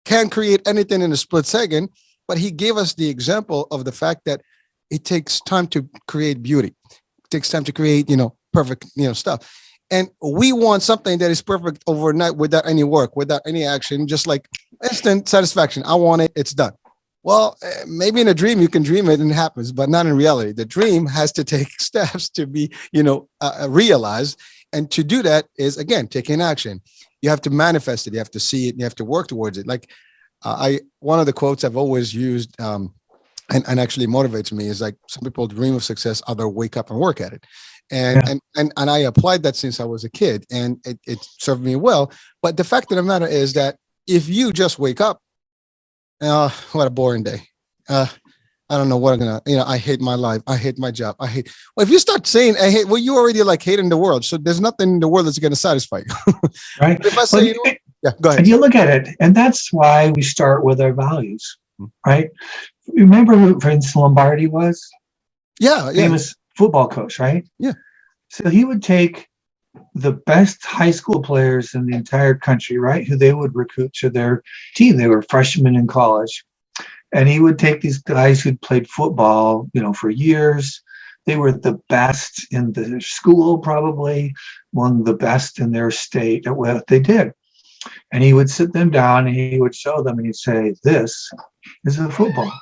S1: can create anything in a split second, but he gave us the example of the fact that it takes time to create beauty. It takes time to create, perfect, stuff. And we want something that is perfect overnight without any work, without any action, just like instant satisfaction. I want it, it's done. Well, maybe in a dream you can dream it and it happens, but not in reality. The dream has to take steps to be, realized. And to do that is, again, taking action. You have to manifest it. You have to see it. You have to work towards it. Like one of the quotes I've always used, and actually motivates me, is like, some people dream of success, others wake up and work at it. And,
S2: Yeah.
S1: and I applied that since I was a kid, and it served me well. But the fact of the matter is that if you just wake up, what a boring day. I don't know what I'm gonna, I hate my life. I hate my job. I hate. Well, if you start saying I hate, well, you already like hating the world. So there's nothing in the world that's going to satisfy you.
S2: Right.
S1: But if I
S2: Well,
S1: say, yeah, go
S2: and
S1: ahead.
S2: you look at it, and that's why we start with our values,
S1: Mm.
S2: right? Remember who Vince Lombardi was?
S1: Yeah, yeah,
S2: Famous football coach, right?
S1: yeah.
S2: So he would take the best high school players in the entire country, right? Who they would recruit to their team. They were freshmen in college. And he would take these guys who'd played football, for years. They were the best in the school, probably among the best in their state at what they did. And he would sit them down and he would show them and he'd say, this is a football.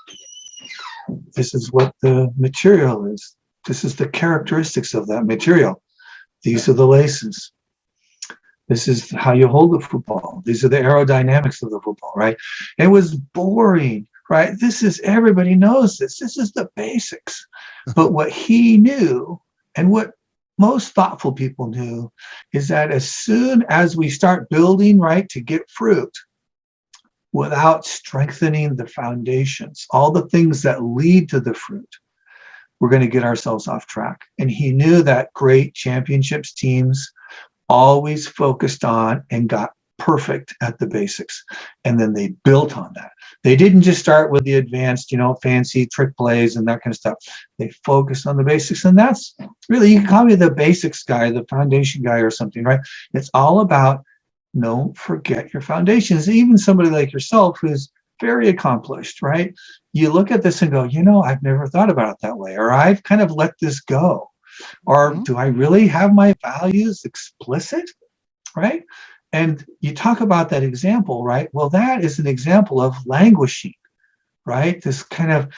S2: This is what the material is. This is the characteristics of that material. These are the laces. This is how you hold the football. These are the aerodynamics of the football, right? It was boring, right? Everybody knows this. This is the basics. But what he knew, and what most thoughtful people knew, is that as soon as we start building, right, to get fruit, without strengthening the foundations, all the things that lead to the fruit, we're going to get ourselves off track. And he knew that great championships teams always focused on and got perfect at the basics. And then they built on that. They didn't just start with the advanced, fancy trick plays and that kind of stuff. They focused on the basics. And that's really, you can call me the basics guy, the foundation guy or something, right? It's all about, don't forget your foundations. Even somebody like yourself who's very accomplished, right? You look at this and go, I've never thought about it that way, or I've kind of let this go. Or do I really have my values explicit, right? And you talk about that example, right? Well, that is an example of languishing, right? This kind of,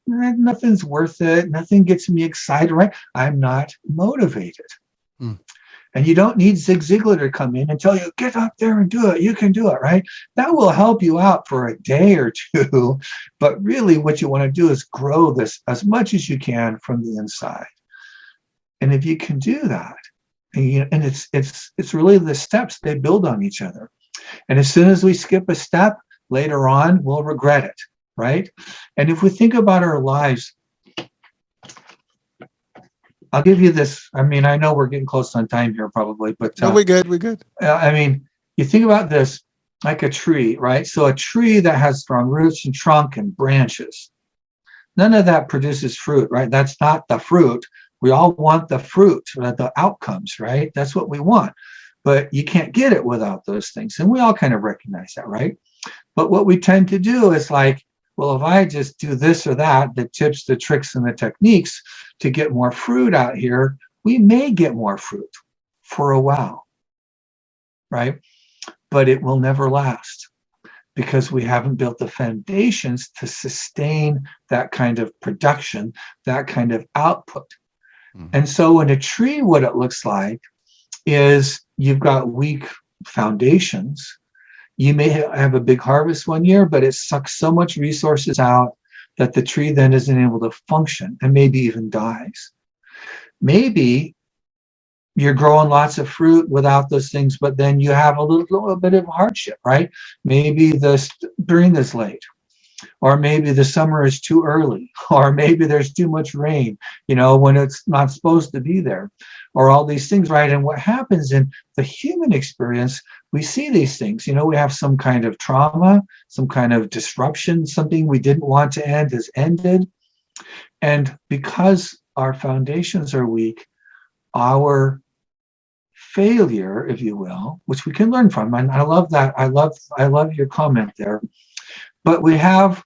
S2: nothing's worth it. Nothing gets me excited, right? I'm not motivated.
S1: Mm.
S2: And you don't need Zig Ziglar to come in and tell you, get up there and do it. You can do it, right? That will help you out for a day or two. But really what you want to do is grow this as much as you can from the inside. And if you can do that, and it's really the steps, they build on each other. And as soon as we skip a step later on, we'll regret it, right? And if we think about our lives, I'll give you this. I mean, I know we're getting close on time here probably, but
S1: No, we're good. We're good.
S2: I mean, you think about this like a tree, right? So a tree that has strong roots and trunk and branches, none of that produces fruit, right? That's not the fruit. We all want the fruit, the outcomes, right? That's what we want. but you can't get it without those things. And we all kind of recognize that, right? But what we tend to do is like, well, if I just do this or that, the tips, the tricks, and the techniques to get more fruit out here, we may get more fruit for a while, right? But it will never last because we haven't built the foundations to sustain that kind of production, that kind of output. Mm-hmm. And so in a tree, what it looks like is you've got weak foundations. You may have a big harvest one year, but it sucks so much resources out that the tree then isn't able to function and maybe even dies. Maybe you're growing lots of fruit without those things, but then you have a little bit of hardship, right? Maybe the spring is late, or maybe the summer is too early, or maybe there's too much rain, when it's not supposed to be there, or all these things, right? And what happens in the human experience, we see these things, we have some kind of trauma, some kind of disruption, something we didn't want to end has ended. And because our foundations are weak, our failure, if you will, which we can learn from, and I love that. I love your comment there. But we have,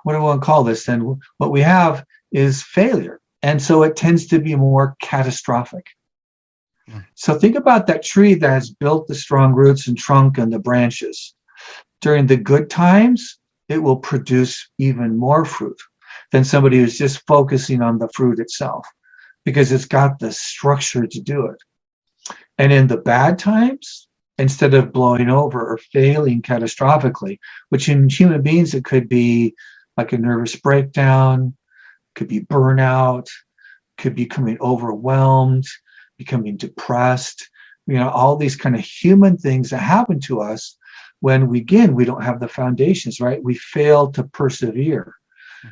S2: what do I want to call this then? What we have is failure. And so it tends to be more catastrophic. So think about that tree that has built the strong roots and trunk and the branches. During the good times, it will produce even more fruit than somebody who's just focusing on the fruit itself, because it's got the structure to do it. And in the bad times, instead of blowing over or failing catastrophically, which in human beings, it could be like a nervous breakdown, could be burnout, could be becoming overwhelmed, becoming depressed, all these kind of human things that happen to us when we don't have the foundations, right? We fail to persevere.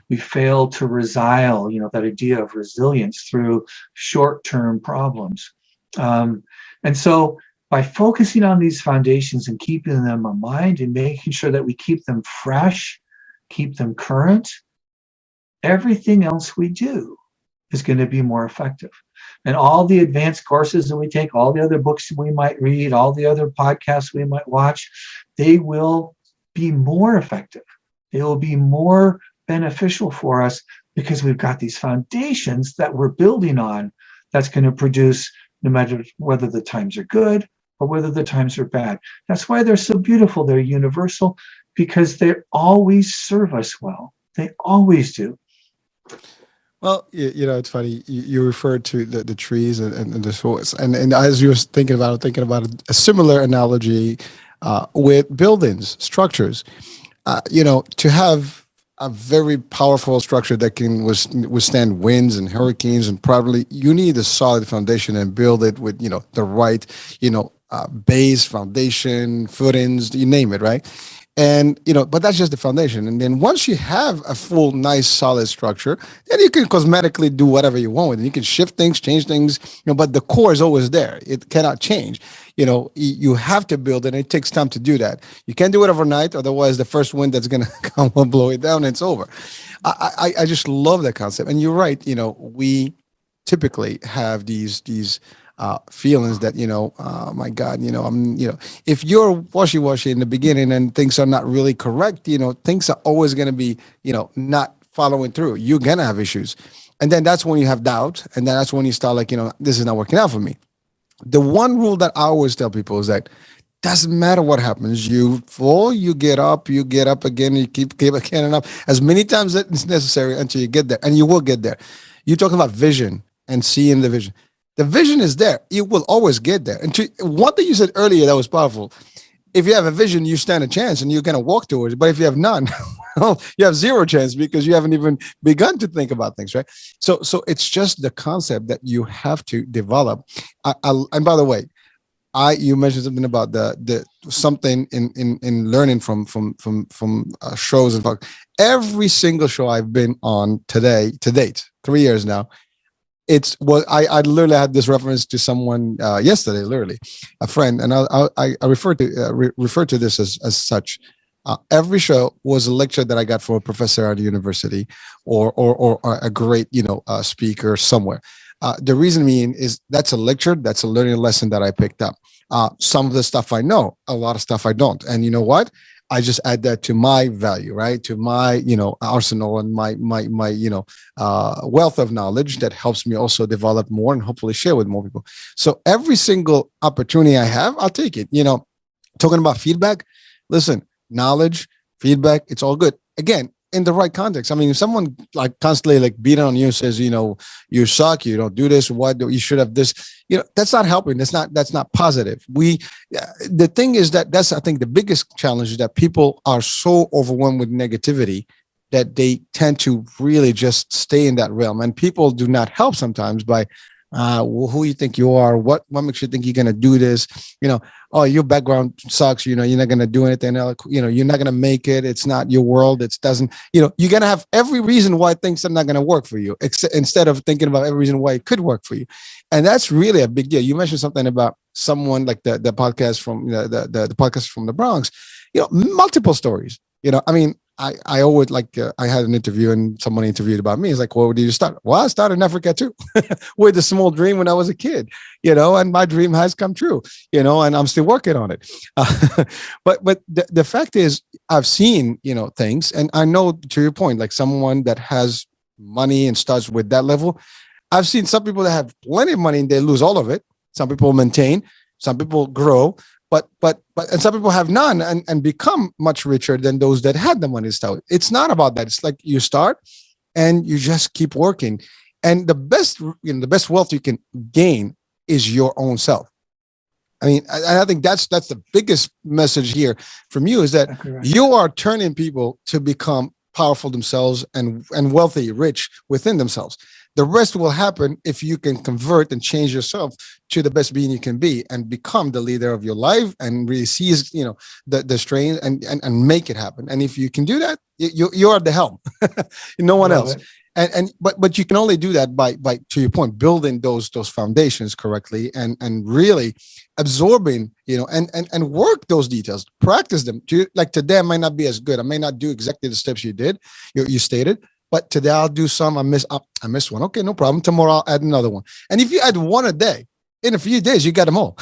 S2: We fail to resile, that idea of resilience through short-term problems. And so by focusing on these foundations and keeping them in mind and making sure that we keep them fresh, keep them current, everything else we do is going to be more effective. And all the advanced courses that we take, all the other books we might read, all the other podcasts we might watch, they will be more effective. They will be more beneficial for us because we've got these foundations that we're building on that's going to produce no matter whether the times are good or whether the times are bad. That's why they're so beautiful. They're universal because they always serve us well. They always do.
S1: Well, it's funny. You referred to the trees and the soils. And as you were thinking about a similar analogy with buildings, structures. To have a very powerful structure that can withstand winds and hurricanes, and probably you need a solid foundation and build it with the right base, foundation, footings, you name it, right? And but that's just the foundation. And then once you have a full, nice, solid structure, then you can cosmetically do whatever you want with it. You can shift things, change things, but the core is always there. It cannot change. You have to build it, and it takes time to do that. You can't do it overnight, otherwise the first wind that's gonna come will blow it down and it's over. I just love that concept. And you're right, we typically have these feelings that oh my God, I'm if you're washy in the beginning and things are not really correct, things are always going to be not following through. You're gonna have issues, and then that's when you have doubt, and then that's when you start like this is not working out for me. The one rule that I always tell people is that doesn't matter what happens. You fall, you get up again, you keep getting up as many times as it's necessary until you get there, and you will get there. You're talking about vision and seeing the vision. The vision is there. You will always get there. And one thing you said earlier that was powerful. If you have a vision, you stand a chance and you're going to walk towards it. But if you have none, well, you have zero chance because you haven't even begun to think about things, right? So it's just the concept that you have to develop. And by the way, you mentioned something about the something in learning from shows and every single show I've been on to date, 3 years now. I literally had this reference to someone yesterday, literally a friend, and I refer to this as such. Every show was a lecture that I got from a professor at a university or a great speaker somewhere. The reason being is that's a lecture, that's a learning lesson that I picked up. Some of the stuff I know, a lot of stuff I don't. And you know what? I just add that to my value, right? To my, arsenal and my wealth of knowledge that helps me also develop more and hopefully share with more people. So every single opportunity I have, I'll take it. Talking about feedback, listen, knowledge, feedback, it's all good. Again, in the right context. I mean, if someone like constantly like beating on you, says, you suck, you don't do this, you should have this, that's not helping. That's not positive. The thing is that's, I think the biggest challenge is that people are so overwhelmed with negativity that they tend to really just stay in that realm. And people do not help sometimes by, who you think you are, what makes you think you're going to do this, oh, your background sucks, you're not going to do anything else, you're not going to make it, it's not your world, it doesn't, you're going to have every reason why things are not going to work for you, instead of thinking about every reason why it could work for you. And that's really a big deal. You mentioned something about someone like the podcast from the podcast from the Bronx, multiple stories, I mean, I always I had an interview and someone interviewed about me. It's like, well, where did you start? Well, I started in Africa too, with a small dream when I was a kid, and my dream has come true, and I'm still working on it. But the fact is, I've seen, things, and I know, to your point, like someone that has money and starts with that level. I've seen some people that have plenty of money and they lose all of it. Some people maintain, some people grow. But and some people have none and become much richer than those that had the money to start. It's not about that. It's like you start and you just keep working. And the best wealth you can gain is your own self. I mean, I think that's the biggest message here from you, is that you are turning people to become powerful themselves and wealthy, rich within themselves. The rest will happen if you can convert and change yourself to the best being you can be and become the leader of your life and really seize, the strain and make it happen. And if you can do that, you're at the helm, no one else. But you can only do that by to your point, building those foundations correctly and really absorbing, and work those details, practice them. Today I might not be as good. I may not do exactly the steps you stated. But today I'll do some. I missed one. Okay, no problem. Tomorrow I'll add another one. And if you add one a day, in a few days you got them all.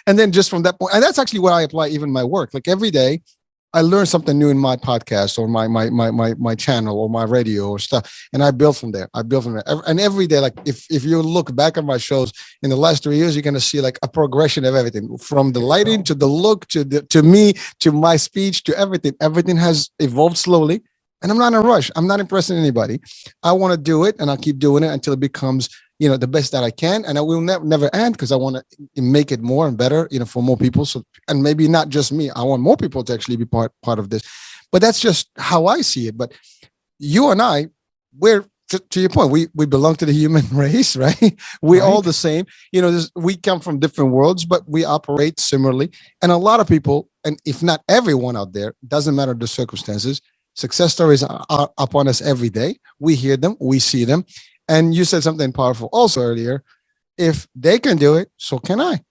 S1: And then just from that point, and that's actually where I apply even my work. Like every day, I learn something new in my podcast or my channel or my radio or stuff, and I build from there. And every day, like if you look back at my shows in the last 3 years, you're gonna see like a progression of everything, from the lighting to the look to me to my speech to everything. Everything has evolved slowly. And I'm not in a rush. I'm not impressing anybody. I want to do it, and I'll keep doing it until it becomes, the best that I can. And I will never end, because I want to make it more and better, for more people. So, and maybe not just me. I want more people to actually be part of this. But that's just how I see it. But you and I, we're to your point. We belong to the human race, right? We're all the same. We come from different worlds, but we operate similarly. And a lot of people, and if not everyone out there, doesn't matter the circumstances. Success stories are upon us every day. We hear them, we see them. And you said something powerful also earlier. If they can do it, so can I.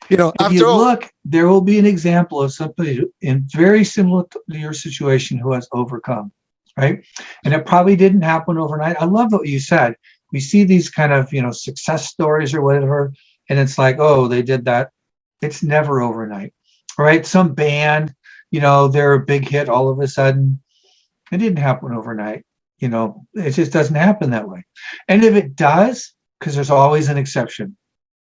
S2: If you look, there will be an example of somebody in very similar to your situation who has overcome, right? And it probably didn't happen overnight. I love what you said. We see these kind of, success stories or whatever, and it's like, oh, they did that. It's never overnight, right? Some band, they're a big hit all of a sudden. It didn't happen overnight. It just doesn't happen that way. And if it does, because there's always an exception.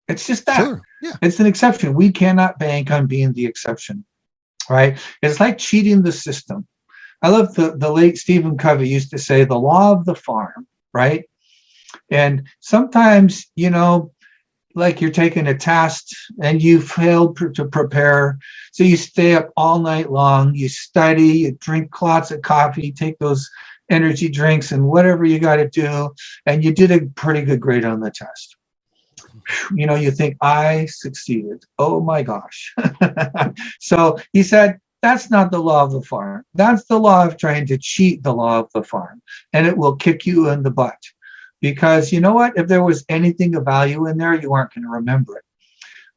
S2: It's just that.
S1: Sure. Yeah.
S2: It's an exception. We cannot bank on being the exception, right? It's like cheating the system. I love the late Stephen Covey used to say the law of the farm, right? And sometimes, like you're taking a test and you failed to prepare. So you stay up all night long, you study, you drink lots of coffee, take those energy drinks and whatever you got to do. And you did a pretty good grade on the test. You think, I succeeded. Oh my gosh. So he said, that's not the law of the farm. That's the law of trying to cheat the law of the farm. And it will kick you in the butt. Because you know what? If there was anything of value in there, you aren't going to remember it,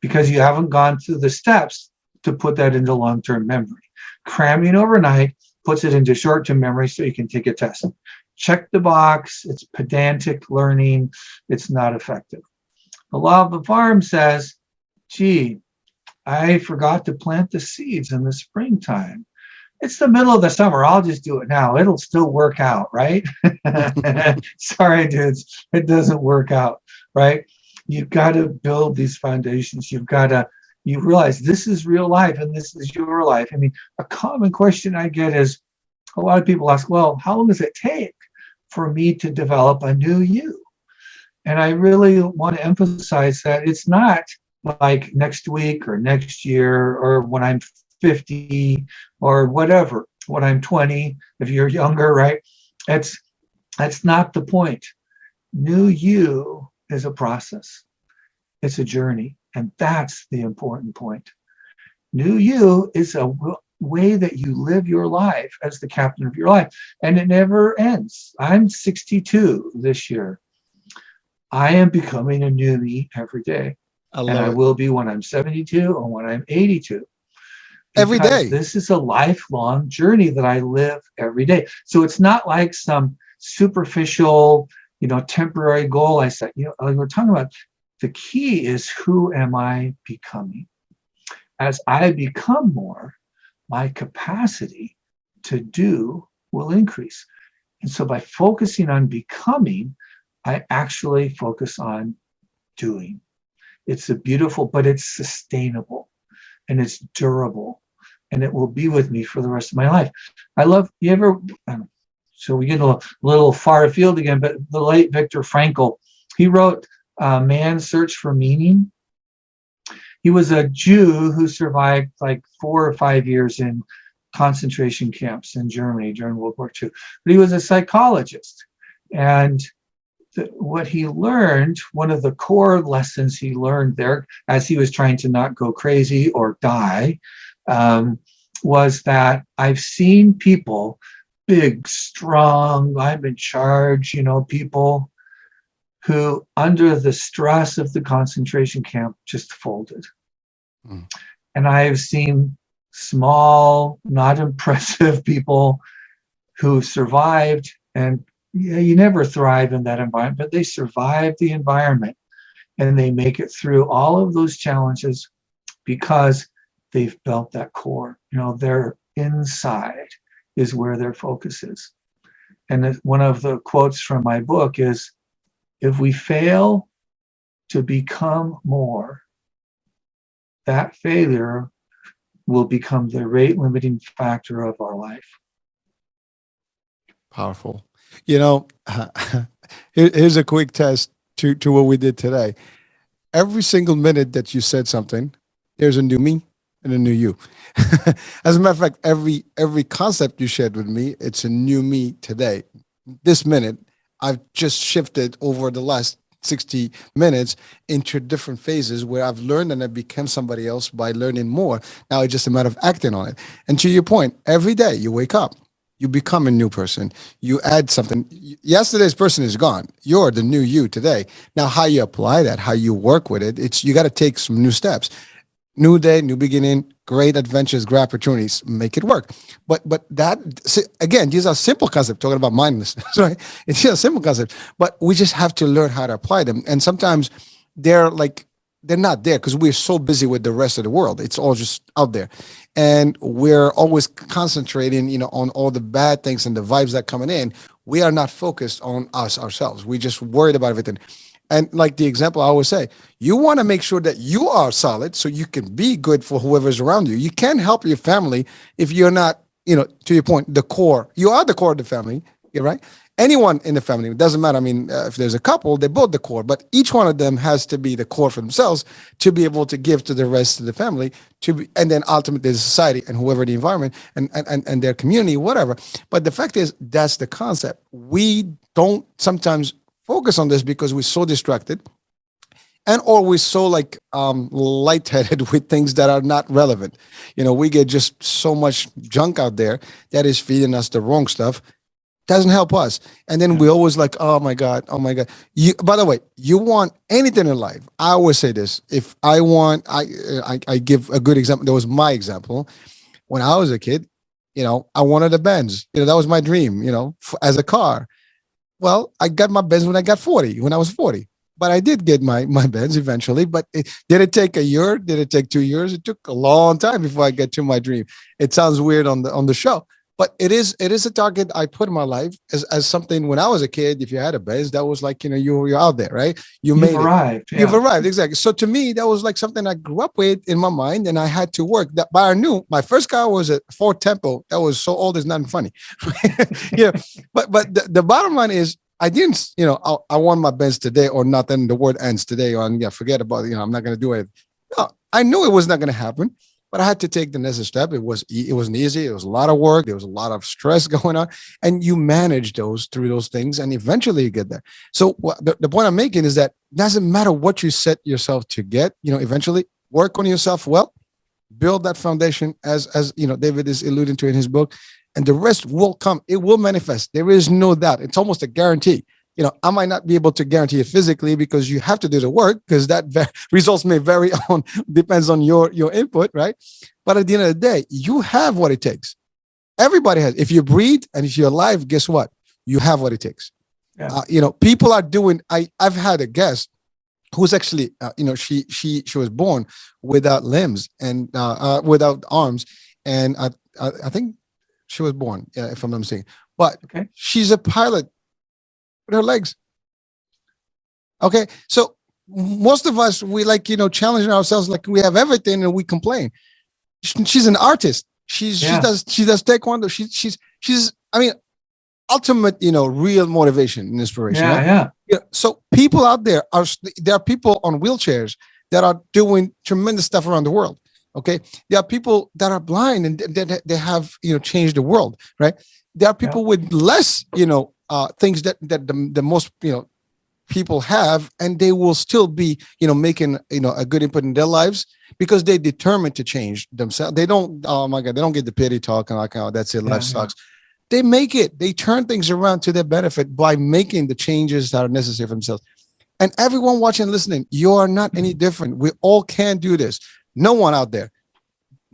S2: because you haven't gone through the steps to put that into long-term memory. Cramming overnight puts it into short-term memory so you can take a test. check the box. It's pedantic learning. It's not effective. The law of the farm says, gee, I forgot to plant the seeds in the springtime. It's the middle of the summer. I'll just do it now. It'll still work out, right? Sorry, dudes. It doesn't work out, right? You've got to build these foundations. You realize this is real life and this is your life. I mean, a common question I get is a lot of people ask, well, how long does it take for me to develop a new you? And I really want to emphasize that it's not like next week or next year or when I'm 50 or whatever, when I'm 20, if you're younger, right? That's not the point. New you is a process. It's a journey. And that's the important point. New you is a way that you live your life as the captain of your life. And it never ends. I'm 62 this year. I am becoming a new me every day.
S1: I
S2: And
S1: love
S2: I
S1: it.
S2: will be when I'm 72 or when I'm 82.
S1: Every
S2: Because
S1: day.
S2: this is a lifelong journey that I live every day. So it's not like some superficial, temporary goal I set. Like we're talking about, the key is, who am I becoming? As I become more, my capacity to do will increase. And so by focusing on becoming, I actually focus on doing. It's but it's sustainable and it's durable and it will be with me for the rest of my life. So we get a little far afield again, but the late Viktor Frankl, he wrote Man's Search for Meaning. He was a Jew who survived like 4 or 5 years in concentration camps in Germany during World War II. But he was a psychologist. And what he learned, one of the core lessons he learned there, as he was trying to not go crazy or die, was that I've seen people, big, strong, I'm in charge, people who, under the stress of the concentration camp, just folded. Mm. And I've seen small, not impressive people who survived, and you never thrive in that environment, but they survive the environment and they make it through all of those challenges because they've built that core. Their inside is where their focus is. And one of the quotes from my book is, if we fail to become more, that failure will become the rate limiting factor of our life.
S1: Powerful. Here's a quick test to what we did today. Every single minute that you said something, there's a new me and a new you. As a matter of fact, every concept you shared with me, it's a new me today. This minute, I've just shifted over the last 60 minutes into different phases where I've learned and I become somebody else by learning more. Now it's just a matter of acting on it. And to your point, every day you wake up, you become a new person. You add something. Yesterday's person is gone. You're the new you today. Now, how you apply that, how you work with it, you got to take some new steps. New day, new beginning, great adventures, great opportunities. Make it work. But that, again, these are simple concepts. Talking about mindlessness, right? It's just a simple concept. But we just have to learn how to apply them. And sometimes they're not there because we're so busy with the rest of the world. It's all just out there. And we're always concentrating, on all the bad things and the vibes that coming in. We are not focused on ourselves. We just worried about everything. And like the example I always say, you want to make sure that you are solid so you can be good for whoever's around you. You can't help your family if you're not, to your point, the core. You are the core of the family, right? Anyone in the family, it doesn't matter. I mean, if there's a couple, they're both the core, but each one of them has to be the core for themselves to be able to give to the rest of the family, and then ultimately the society and whoever the environment and their community, whatever. But the fact is, that's the concept. We don't sometimes focus on this because we're so distracted and or we're so lightheaded with things that are not relevant. We get just so much junk out there that is feeding us the wrong stuff. Doesn't help us. And then we always oh my God. By the way, you want anything in life. I always say this. If I want, I give a good example. That was my example. When I was a kid, I wanted a Benz. That was my dream, as a car. Well, I got my Benz when I got 40, when I was 40. But I did get my Benz eventually. But did it take a year? Did it take 2 years? It took a long time before I get to my dream. It sounds weird on the show, but it is a target I put in my life as something. When I was a kid, if you had a Benz, that was like, you're out there, right? You
S2: You've
S1: made it.
S2: arrived.
S1: You've
S2: Yeah.
S1: arrived, exactly. So to me, that was like something I grew up with in my mind, and I had to work. That, but I knew my first car was a Ford Tempo. That was so old, it's not funny. Yeah, but the bottom line is, I didn't, I won my Benz today or nothing. The word ends today, or yeah, forget about it. I'm not going to do it. No, I knew it was not going to happen, but I had to take the necessary step. It wasn't easy. It was a lot of work. There was a lot of stress going on, and you manage those through those things, and eventually you get there. So the point I'm making is that it doesn't matter what you set yourself to get. Eventually work on yourself well, build that foundation, as David is alluding to in his book, and the rest will come. It will manifest. There is no doubt. It's almost a guarantee. I might not be able to guarantee it physically because you have to do the work, because that results may vary on, depends on your input, right? But at the end of the day, you have what it takes. Everybody has. If you breathe and if you're alive, guess what? You have what it takes.
S2: Yeah.
S1: People are doing. I've had a guest who's actually, she was born without limbs and without arms, and I think she was born, if I'm not mistaken. But
S2: Okay.
S1: she's a pilot with her legs. Okay, so most of us, we like, challenging ourselves, like we have everything and we complain. She's an artist. She
S2: Yeah.
S1: does taekwondo. She's I mean, ultimate, real motivation and inspiration,
S2: Yeah.
S1: right?
S2: Yeah.
S1: Yeah. So people out there are people on wheelchairs that are doing tremendous stuff around the world. Okay, there are people that are blind and they have, changed the world, right? There are
S2: Yeah.
S1: people with less, things that the most, people have, and they will still be, making, a good input in their lives because they determined to change themselves. They don't, oh my God, they don't get the pity talk and like, oh, that's it, life
S2: Yeah. Yeah.
S1: sucks. They make it. They turn things around to their benefit by making the changes that are necessary for themselves. And everyone watching and listening, you are not any different. We all can do this. No one out there.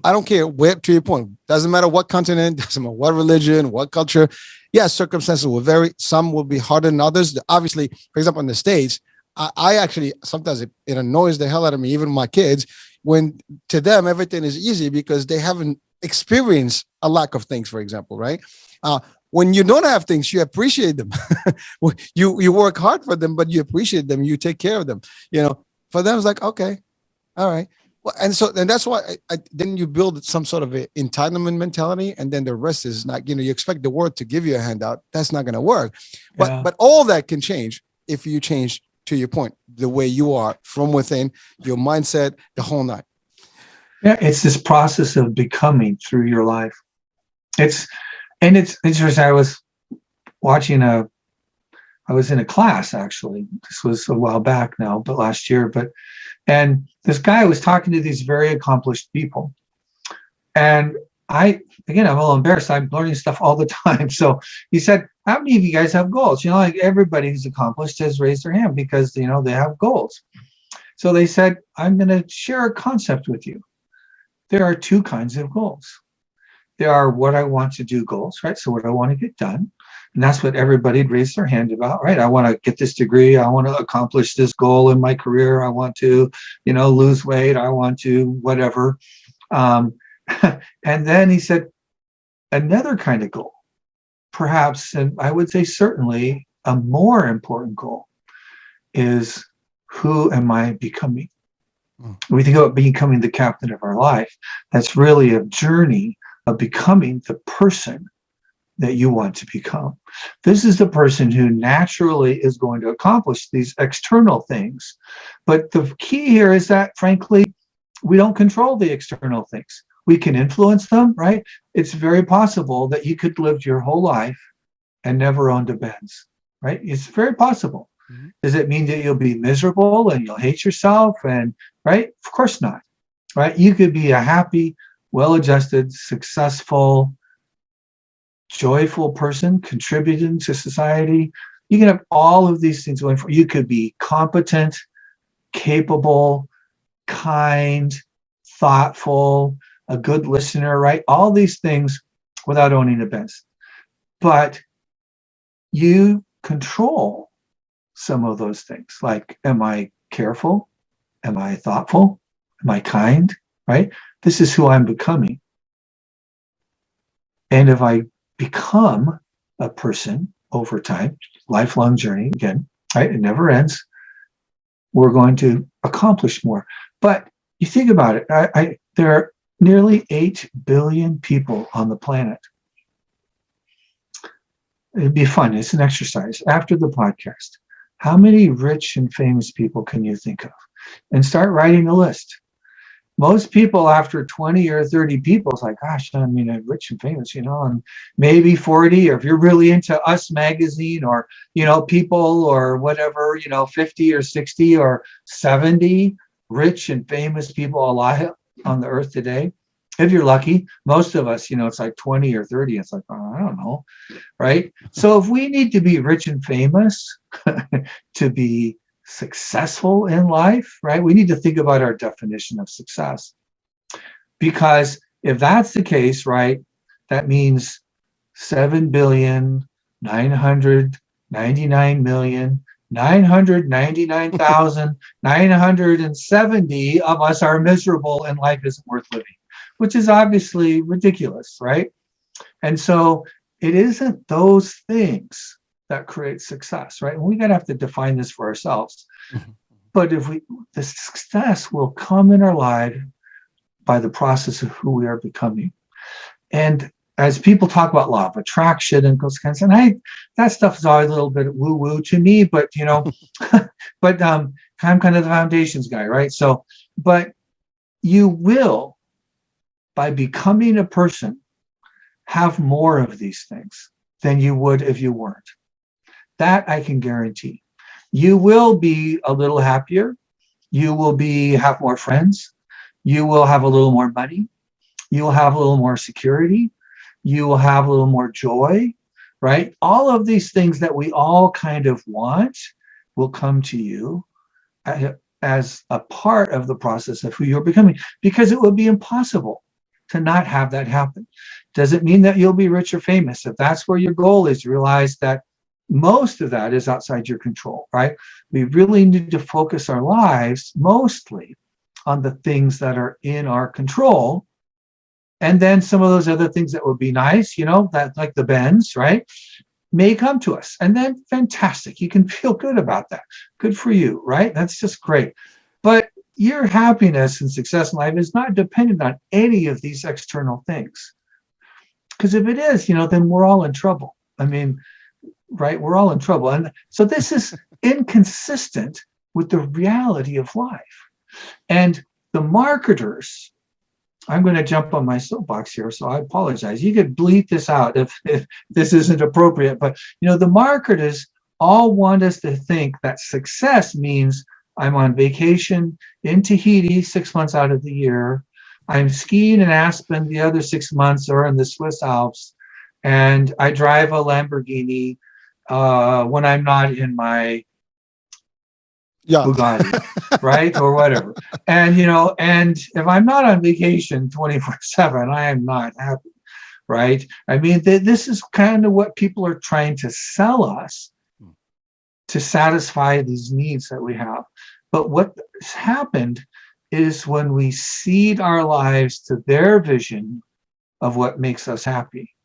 S1: I don't care where, to your point, doesn't matter what continent, doesn't matter what religion, what culture. Yes, circumstances will vary. Some will be harder than others. Obviously, for example, in the States, I actually, sometimes it annoys the hell out of me, even my kids, when to them everything is easy because they haven't experienced a lack of things, for example, right? When you don't have things, you appreciate them. you work hard for them, but you appreciate them. You take care of them. For them, it's like, okay, all right. Well, and that's why then you build some sort of a entitlement mentality, and then the rest is not. You expect the world to give you a handout. That's not going to work.
S2: Yeah.
S1: But all that can change if you change, to your point, the way you are from within, your mindset, the whole nine.
S2: Yeah. It's this process of becoming through your life. It's interesting. I was in a class, actually. This was a while back now, but last year. And this guy was talking to these very accomplished people. And I'm a little embarrassed. I'm learning stuff all the time. So he said, how many of you guys have goals? Like everybody who's accomplished has raised their hand because, they have goals. So they said, I'm going to share a concept with you. There are two kinds of goals. There are what I want to do goals, right? So what I want to get done. And that's what everybody raised their hand about, right? I want to get this degree. I want to accomplish this goal in my career. I want to, lose weight. I want to whatever. And then he said, another kind of goal, perhaps, and I would say certainly a more important goal is, who am I becoming? When we think about becoming the captain of our life, that's really a journey of becoming the person that you want to become. This is the person who naturally is going to accomplish these external things. But the key here is that, frankly, we don't control the external things. We can influence them, right? It's very possible that you could live your whole life and never owned a Benz, right? It's very possible. Mm-hmm. Does it mean that you'll be miserable and you'll hate yourself? And right? Of course not, right? You could be a happy, well-adjusted, successful, joyful person contributing to society. You can have all of these things going for you. You could be competent, capable, kind, thoughtful, a good listener, right? All these things without owning a Benz. But you control some of those things. Like, am I careful? Am I thoughtful? Am I kind? Right? This is who I'm becoming. And if I become a person over time, lifelong journey, again, right? It never ends. We're going to accomplish more. But you think about it, there are nearly 8 billion people on the planet. It'd be fun. It's an exercise. After the podcast, how many rich and famous people can you think of? And start writing a list. Most people after 20 or 30 people, it's like, gosh, I mean, I'm rich and famous, and maybe 40, or if you're really into Us Magazine or, People or whatever, 50 or 60 or 70 rich and famous people alive on the earth today. If you're lucky, most of us, it's like 20 or 30. It's like, oh, I don't know, right? So if we need to be rich and famous to be successful in life, right? We need to think about our definition of success. Because if that's the case, right, that means 7,999,999,970 of us are miserable and life isn't worth living, which is obviously ridiculous, right? And so it isn't those things that creates success, right? And we gotta have to define this for ourselves. But the success will come in our life by the process of who we are becoming. And as people talk about law of attraction and those kinds, and that stuff is always a little bit woo-woo to me, but but I'm kind of the foundations guy, right? So, but you will, by becoming a person, have more of these things than you would if you weren't. That I can guarantee. You will be a little happier. You will have more friends. You will have a little more money. You will have a little more security. You will have a little more joy, right? All of these things that we all kind of want will come to you as a part of the process of who you're becoming, because it would be impossible to not have that happen. Does it mean that you'll be rich or famous? If that's where your goal is, realize that most of that is outside your control, right? We really need to focus our lives mostly on the things that are in our control. And then some of those other things that would be nice, that like the Benz, right, may come to us. And then fantastic. You can feel good about that. Good for you, right? That's just great. But your happiness and success in life is not dependent on any of these external things. Because if it is, then we're all in trouble. I mean, right? We're all in trouble. And so this is inconsistent with the reality of life. And the marketers, I'm going to jump on my soapbox here, so I apologize. You could bleep this out if this isn't appropriate. But, the marketers all want us to think that success means I'm on vacation in Tahiti 6 months out of the year. I'm skiing in Aspen the other 6 months, or in the Swiss Alps. And I drive a Lamborghini when I'm not in my Bugatti, right? Or whatever. And, and if I'm not on vacation 24/7, I am not happy, right? I mean, this is kind of what people are trying to sell us to satisfy these needs that we have. But what has happened is when we cede our lives to their vision of what makes us happy,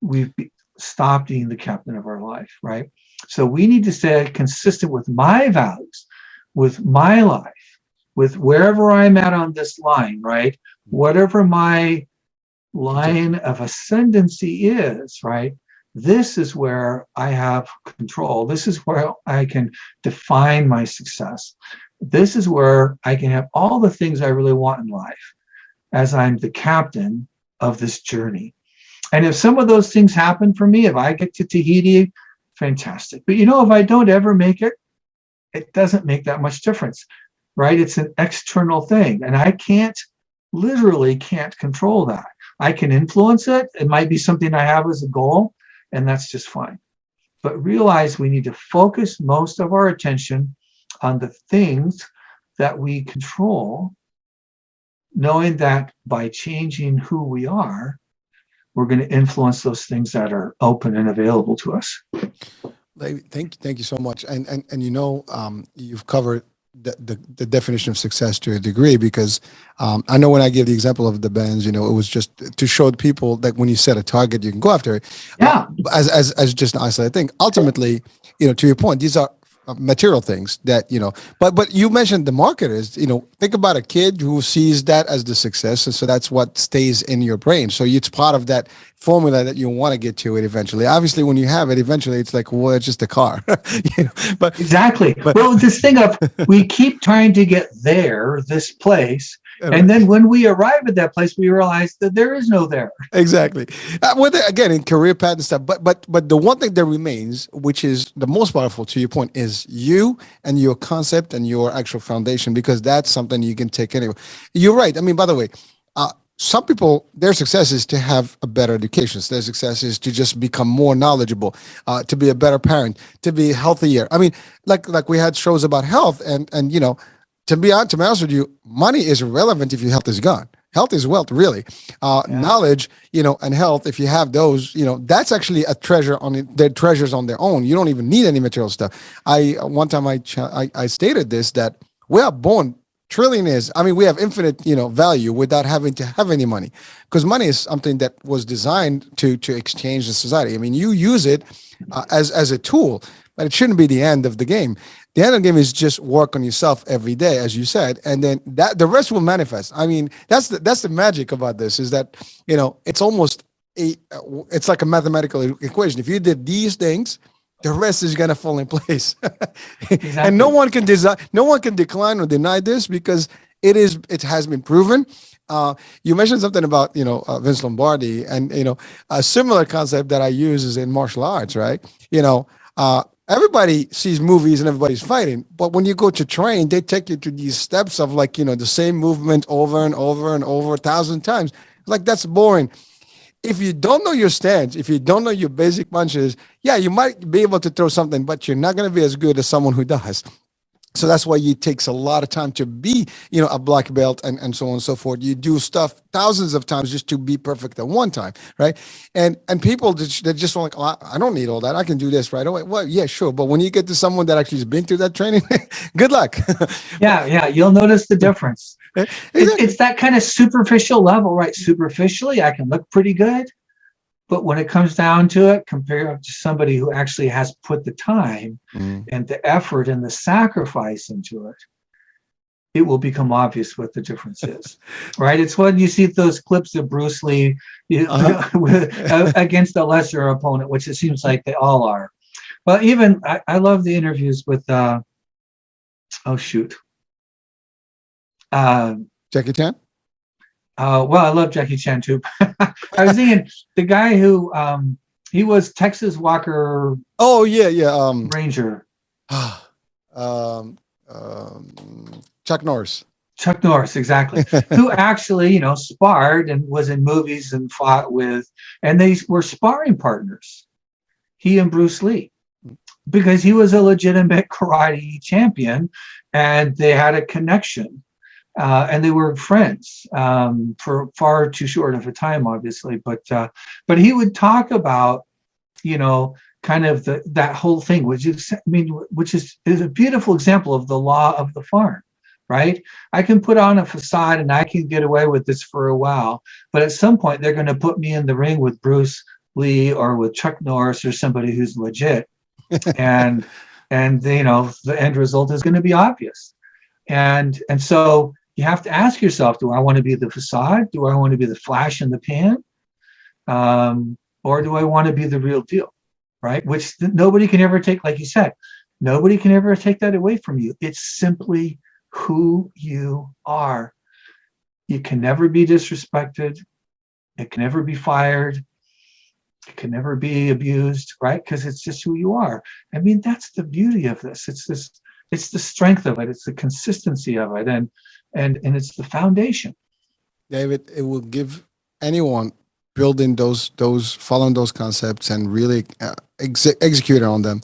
S2: we've stopped being the captain of our life, right? So we need to stay consistent with my values, with my life, with wherever I'm at on this line, right? Whatever my line of ascendancy is, right? This is where I have control. This is where I can define my success. This is where I can have all the things I really want in life as I'm the captain of this journey. And if some of those things happen for me, if I get to Tahiti, fantastic. But if I don't ever make it, it doesn't make that much difference, right? It's an external thing. And I literally can't control that. I can influence it. It might be something I have as a goal, and that's just fine. But realize we need to focus most of our attention on the things that we control, knowing that by changing who we are, we're going to influence those things that are open and available to us.
S1: Thank you so much. And you've covered the definition of success to a degree because I know when I give the example of the bands, it was just to show people that when you set a target, you can go after it.
S2: Yeah,
S1: As just an isolated thing. Ultimately, to your point, these are material things that but you mentioned the marketers. Think about a kid who sees that as the success, and so that's what stays in your brain. So it's part of that formula that you want to get to it eventually. Obviously, when you have it, eventually it's like, well, it's just a car. But
S2: exactly.
S1: but
S2: Well, this thing of we keep trying to get there, this place, and then when we arrive at that place, we realize that there is no there.
S1: exactly. Whether again in career path and stuff, but the one thing that remains, which is the most powerful to your point, is you and your concept and your actual foundation, because that's something you can take anywhere. You're right. I mean, by the way, some people, their success is to have a better education. So their success is to just become more knowledgeable, to be a better parent, to be healthier. I mean, like we had shows about health, and to be honest with you, money is irrelevant if your health is gone. Health is wealth, really.
S2: Yeah.
S1: Knowledge, and health. If you have those, that's actually a treasure on it. They're treasures on their own. You don't even need any material stuff. I one time I stated this, that we are born trillionaires. I mean, we have infinite, value without having to have any money, because money is something that was designed to exchange the society. I mean, you use it as a tool, but it shouldn't be the end of the game. The end of the game is just work on yourself every day, as you said, and then that the rest will manifest. I mean, that's the magic about this, is that it's almost it's like a mathematical equation. If you did these things, the rest is gonna fall in place, and no
S2: Exactly.
S1: one can no one can decline or deny this, because it has been proven. You mentioned something about Vince Lombardi, and a similar concept that I use is in martial arts, right? Everybody sees movies and everybody's fighting, but when you go to train, they take you to these steps of, like, the same movement over and over and over 1,000 times. Like, that's boring. If you don't know your stance, if you don't know your basic punches, yeah, you might be able to throw something, but you're not going to be as good as someone who does. So that's why it takes a lot of time to be, a black belt, and so on and so forth. You do stuff thousands of times just to be perfect at one time, right? And people they just want, like, oh, I don't need all that. I can do this right away. Well, yeah, sure, but when you get to someone that actually has been through that training, good luck. But
S2: Yeah, yeah. You'll notice the difference.
S1: exactly.
S2: It's that kind of superficial level, right? Superficially, I can look pretty good. But when it comes down to it, compared to somebody who actually has put the time
S1: Mm.
S2: and the effort and the sacrifice into it, it will become obvious what the difference is, right? It's when you see those clips of Bruce Lee
S1: Uh-huh.
S2: against a lesser opponent, which it seems like they all are. Well, even I love the interviews with, oh, shoot. Uh,
S1: Jackie Chan.
S2: well, I love Jackie Chan too. I was thinking the guy who he was Texas Walker
S1: Oh yeah, yeah.
S2: Ranger,
S1: Um, Chuck Norris.
S2: Chuck Norris, exactly, who actually, sparred and was in movies and fought with, and they were sparring partners, he and Bruce Lee, because he was a legitimate karate champion and they had a connection. And they were friends for far too short of a time, obviously. But he would talk about, kind of that whole thing, which is, I mean, which is a beautiful example of the law of the farm, right? I can put on a facade and I can get away with this for a while, but at some point they're going to put me in the ring with Bruce Lee or with Chuck Norris or somebody who's legit, and the end result is going to be obvious. And so you have to ask yourself, do I want to be the facade? Do I want to be the flash in the pan? Or do I want to be the real deal? Right? Which nobody can ever take, like you said, nobody can ever take that away from you. It's simply who you are. You can never be disrespected. It can never be fired. It can never be abused, right? Because it's just who you are. I mean, that's the beauty of this. It's the strength of it. It's the consistency of it. And it's the foundation.
S1: David, it will give anyone building those following those concepts and really executing on them.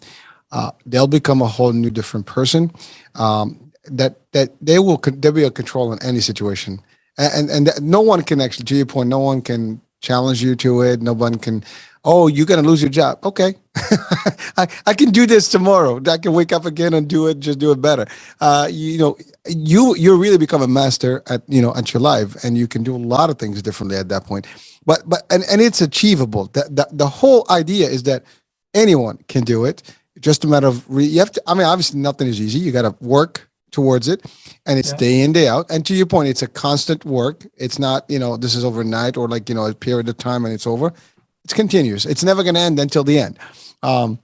S1: They'll become a whole new different person. That they'll be a control in any situation, and no one can actually, to your point, no one can challenge you to it. No one can Oh, you're gonna lose your job. Okay, I can do this tomorrow. I can wake up again and do it. Just do it better. You really become a master at at your life, and you can do a lot of things differently at that point. And it's achievable. The whole idea is that anyone can do it. Just a matter of you have to. I mean, obviously, nothing is easy. You got to work towards it, and it's
S2: Yeah.
S1: day in day out. And to your point, it's a constant work. It's not this is overnight or like a period of time and it's over. It's continuous. It's never going to end until the end. Um,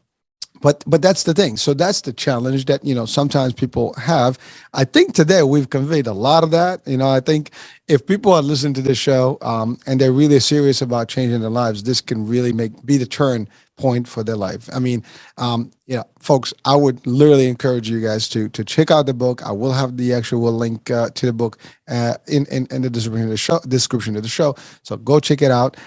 S1: but that's the thing. So that's the challenge that sometimes people have. I think today we've conveyed a lot of that. I think if people are listening to this show and they're really serious about changing their lives, this can really be the turn point for their life. I mean, folks, I would literally encourage you guys to check out the book. I will have the actual link to the book in the description of the show. So go check it out.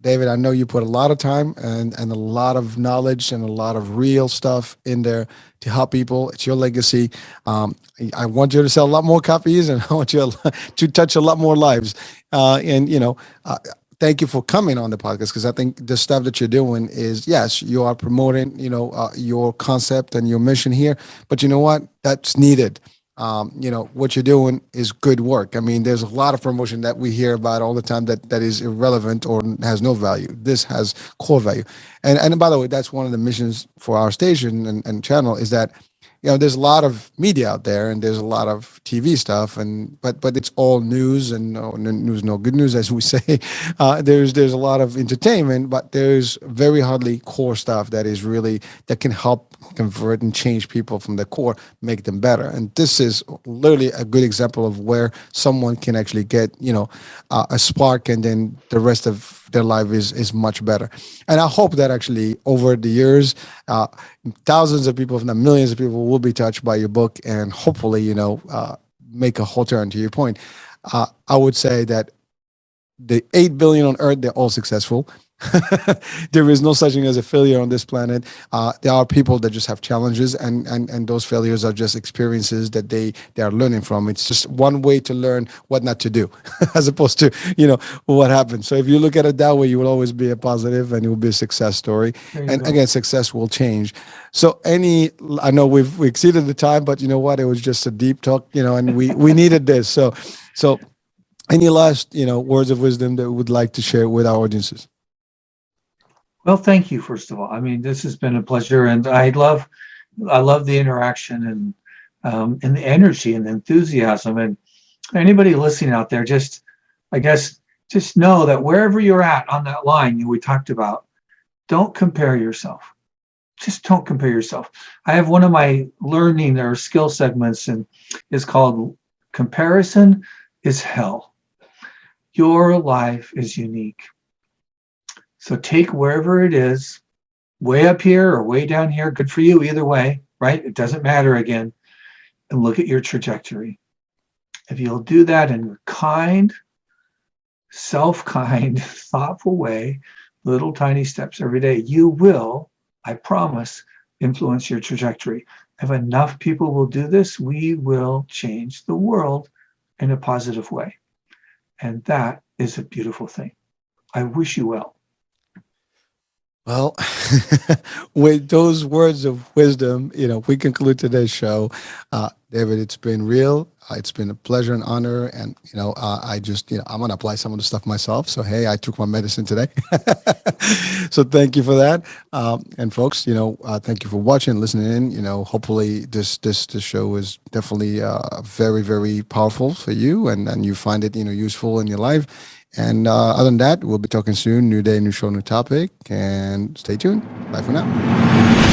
S1: David, I know you put a lot of time and a lot of knowledge and a lot of real stuff in there to help people. It's your legacy. I want you to sell a lot more copies, and I want you to touch a lot more lives. Thank you for coming on the podcast, because I think the stuff that you're doing is, yes, you are promoting, your concept and your mission here, but you know what? That's needed. What you're doing is good work. I mean, there's a lot of promotion that we hear about all the time that is irrelevant or has no value. This has core value. And by the way, that's one of the missions for our station and channel, is that there's a lot of media out there and there's a lot of TV stuff, but it's all news and no good news, as we say. There's a lot of entertainment, but there's very hardly core stuff that can help convert and change people from the core, make them better. And this is literally a good example of where someone can actually get a spark, and then the rest of their life is much better. And I hope that actually over the years, thousands of people, if not millions of people, will be touched by your book, and hopefully, make a whole turn. To your point, I would say that the 8 billion on Earth, they're all successful. There is no such thing as a failure on this planet. There are people that just have challenges, and those failures are just experiences that they are learning from. It's just one way to learn what not to do, as opposed to what happened. So if you look at it that way, you will always be a positive, and it will be a success story. And again, success will change. So I know we exceeded the time, but you know what? It was just a deep talk, and we needed this. So any last words of wisdom that we would like to share with our audiences?
S2: Well, thank you, first of all. I mean, this has been a pleasure, and I love the interaction and the energy and the enthusiasm. And anybody listening out there, just know that wherever you're at on that line we talked about, don't compare yourself. Just don't compare yourself. I have one of my learning or skill segments, and is called "Comparison is Hell." Your life is unique. So take wherever it is, way up here or way down here, good for you either way, right? It doesn't matter again. And look at your trajectory. If you'll do that in a kind, self-kind, thoughtful way, little tiny steps every day, you will, I promise, influence your trajectory. If enough people will do this, we will change the world in a positive way. And that is a beautiful thing. I wish you well.
S1: Well, with those words of wisdom, we conclude today's show. David, it's been real. It's been a pleasure and honor. And, I just, I'm going to apply some of the stuff myself. So, hey, I took my medicine today. So thank you for that. And folks, thank you for watching, listening in. Hopefully this show is definitely very, very powerful for you, and you find it, useful in your life. And other than that, we'll be talking soon. New day, new show, new topic. And stay tuned. Bye for now.